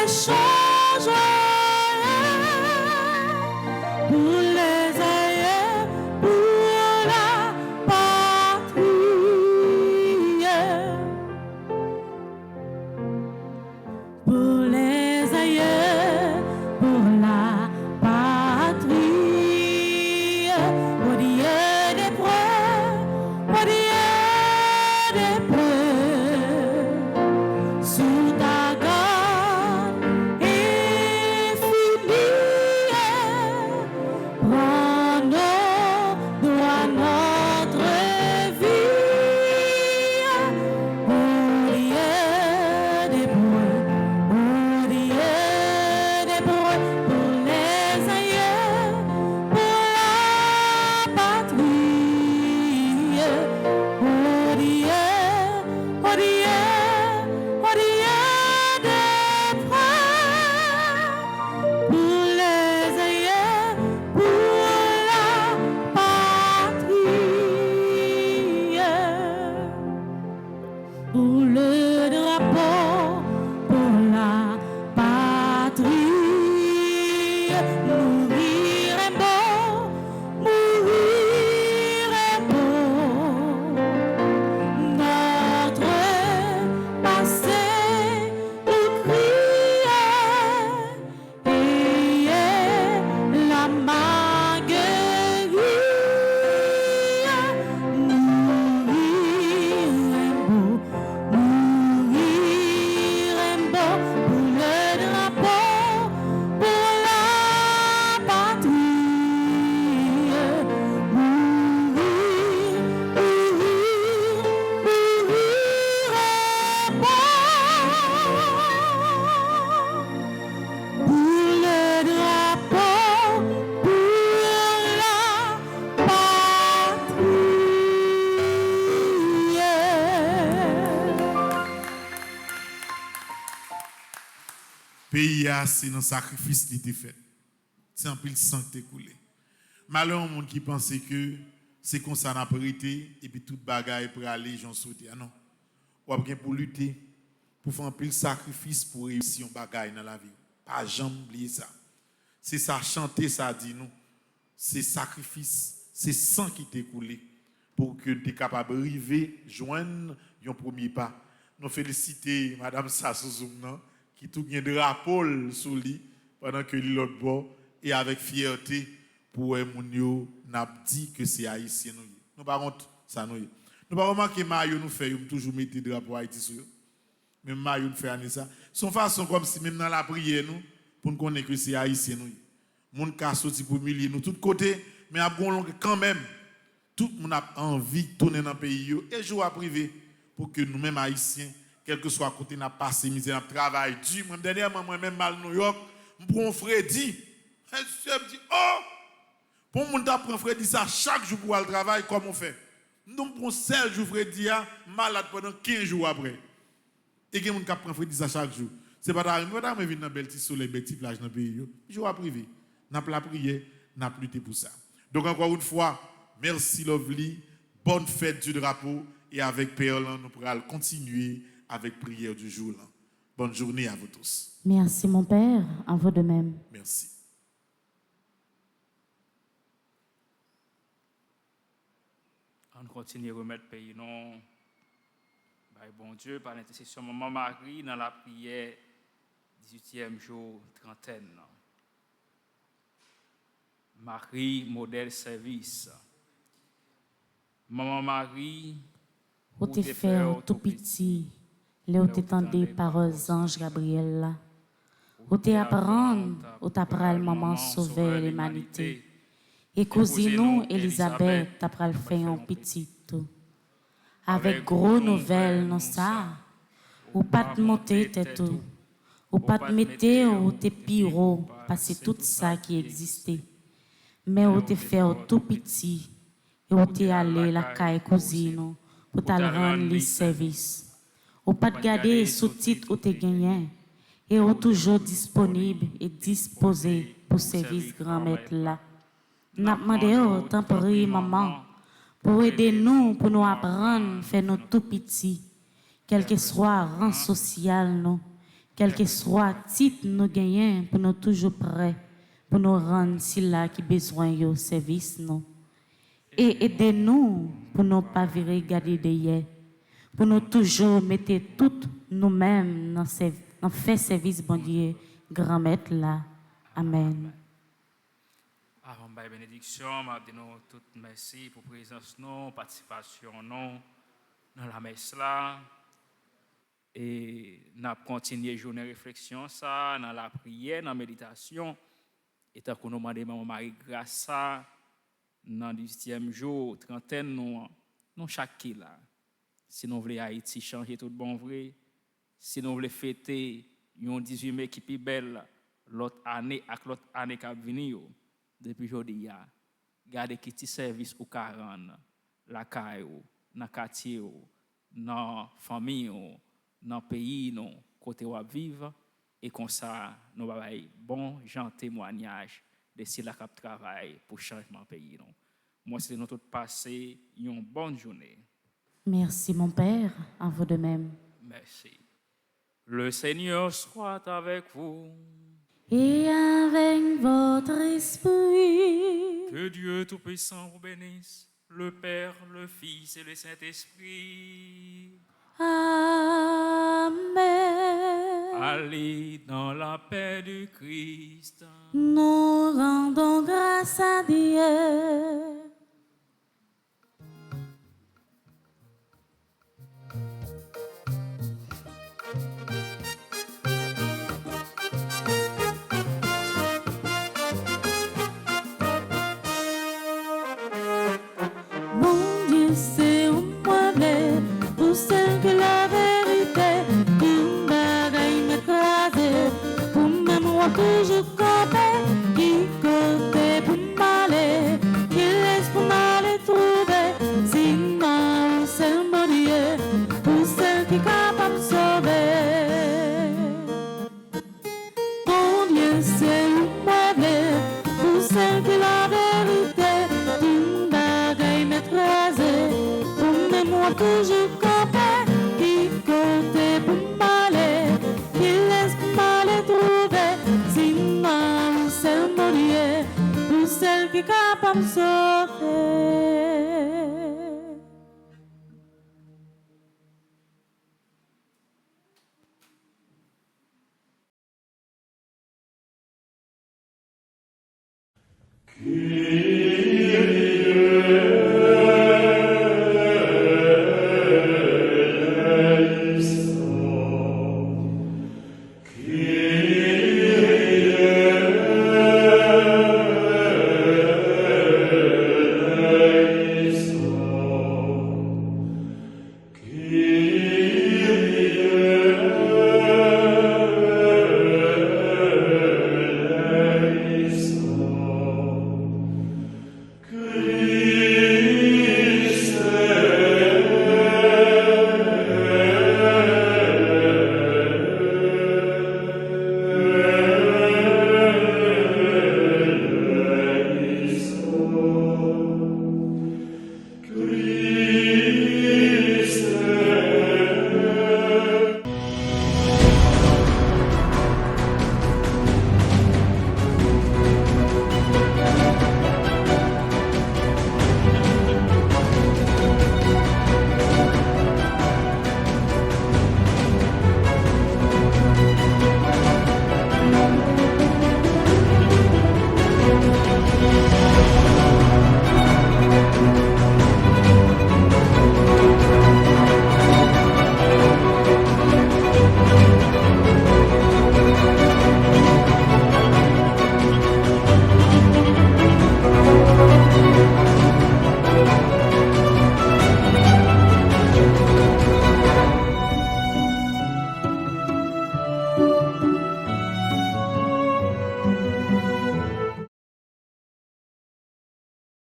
chants joyeux pour les aïeux, pour la patrie. Pour les aïeux, pour la patrie. Au Dieu des preuves, sous ta garde infinie, prends notre vie. Au Dieu des preuves, pour les aïeux, pour la patrie. Au Dieu des preuves, pour les aïeux, pour la patrie. Pour le drapeau, pour la patrie, mourir est beau. Notre passé nous crie, ayez la marguerite. Mourir est beau pour le drapeau, pour la patrie. Mourir est beau pour le drapeau, pour la patrie. Pays a, c'est un sacrifice qui était fait. C'est un pile sang qui est coulé. Malheur au monde qui pensait que c'est comme ça n'a pas été et puis toute bagaille pour aller j'en sauter. Ah non. Ou bien pour lutter, pour faire un pile sacrifice pour réussir un bagaille dans la vie. Pas jamais oublier ça. C'est ça chanter ça dit nous. C'est sacrifice, c'est sang qui t'est coulé pour que tu es capable d'arriver joindre un premier pas. Nous félicitons madame Sassouzoum qui tout bien drapeau sous lui pendant que l'autre bord et avec fierté pour moun n'a dit que c'est haïtien nous. Nous pas honte ça nous. Nous pas remarquer maillot nous fait toujours mettre drapeau Haïti sur. Même maillot nous fait ça. Son façon comme si même dans la prière nous pour nous connaître que c'est haïtien nous. Moun ka sorti pour humilier nous tout côté mais quand même tout le monde a envie de tourner dans le pays et jouer à privé pour que nous-mêmes haïtiens quel que soit côté n'a passé misère travail dur moi dernièrement moi même mal New York mon frère dit me dit oh pour mon prend frère dit ça chaque jour pour aller travail comme on fait nous prend seul jour frère dit malade pendant 15 jours après et que mon cap prend frère dit ça chaque jour c'est pas d'arriver madame venir dans bel petit soleil bel petit plage dans pays jour à privé n'a pas la prière n'a pas lutté pour ça donc encore une fois Merci Lovely. Bonne fête du drapeau. Et avec Père, nous pourrons continuer avec prière du jour. Bonne journée à vous tous. Merci mon Père, à vous de même. Merci. On continue à remettre pays non. Bon Dieu, par l'intercession de Maman Marie, dans la prière 18e jour, trentaine. Marie, modèle service. Maman Marie, Ou te faire tout petit, là où t'étendais paroles ange Gabriel là. Ou te apprendre, ou t'apprendre le maman sauver l'humanité. Et cousine Elisabeth t'apprendre faire un petit tout. Avec gros nouvelles non ça, ou pas te monter tête tout, ou pas te mettre ou te piro, passer tout ça qui existait. Mais ou te faire tout petit, et ou te aller la caille cousine, pour te rendre les services. Ou pas te garder sous-titre ou te gagner, et ou toujours disponible et disposé pour service grand-maître là. N'a demandé au temporaire maman, pour aider nous, pour nous apprendre, faire nous tout petits, quel que soit rang social nous, quel que soit titre nous gagnons, pour nous toujours prêts, pour nous rendre si là qui besoin de service nous. Et aidez-nous pour ne pas virer garder derrière, pour nous toujours mettre toutes nous-mêmes dans fait service bon Dieu, grand maître là. Amen. Avant la bénédiction, je vous toutes merci pour la présence, la participation dans la messe là. Et nous continuons la journée de réflexion, ça, dans la prière, dans la méditation. Et tant que nous demandons Maman Marie grâce à dans le 18e jour, trentaine, nous chaque là. Si nous voulons Haïti changer tout bon vrai, si nous voulons fêter un 18 mai qui est belle, l'autre année avec l'autre année qui va venir, depuis aujourd'hui, gardez qui petit service au 40, la caille, dans le quartier, dans la famille, dans le pays, côté où vivre, et comme ça, nous avons bon gens témoignage de ce qui travail pour le changement du pays. Moi, c'est nous tous passer une bonne journée. Merci mon Père, à vous de même. Merci. Le Seigneur soit avec vous. Et avec votre esprit. Que Dieu Tout-Puissant vous bénisse, le Père, le Fils et le Saint-Esprit. Amen. Allez dans la paix du Christ. Nous rendons grâce à Dieu. Mon Dieu, c'est où moi blé, pour celle que la vérité, une bagaille m'écraser, pour même moi que je connais, qui côté pour m'aller, qui laisse pour m'aller trouver, sinon c'est mon Dieu, pour celle qui est capable de sauver. Mon Dieu, c'est où moi blé, pour celle que la vérité, une bagaille m'écraser, pour même moi que je connais, qui côté pour m'aller, qui laisse pour m'aller trouver, sinon c'est mon Dieu, pour celle qui est capable de sauver. Qui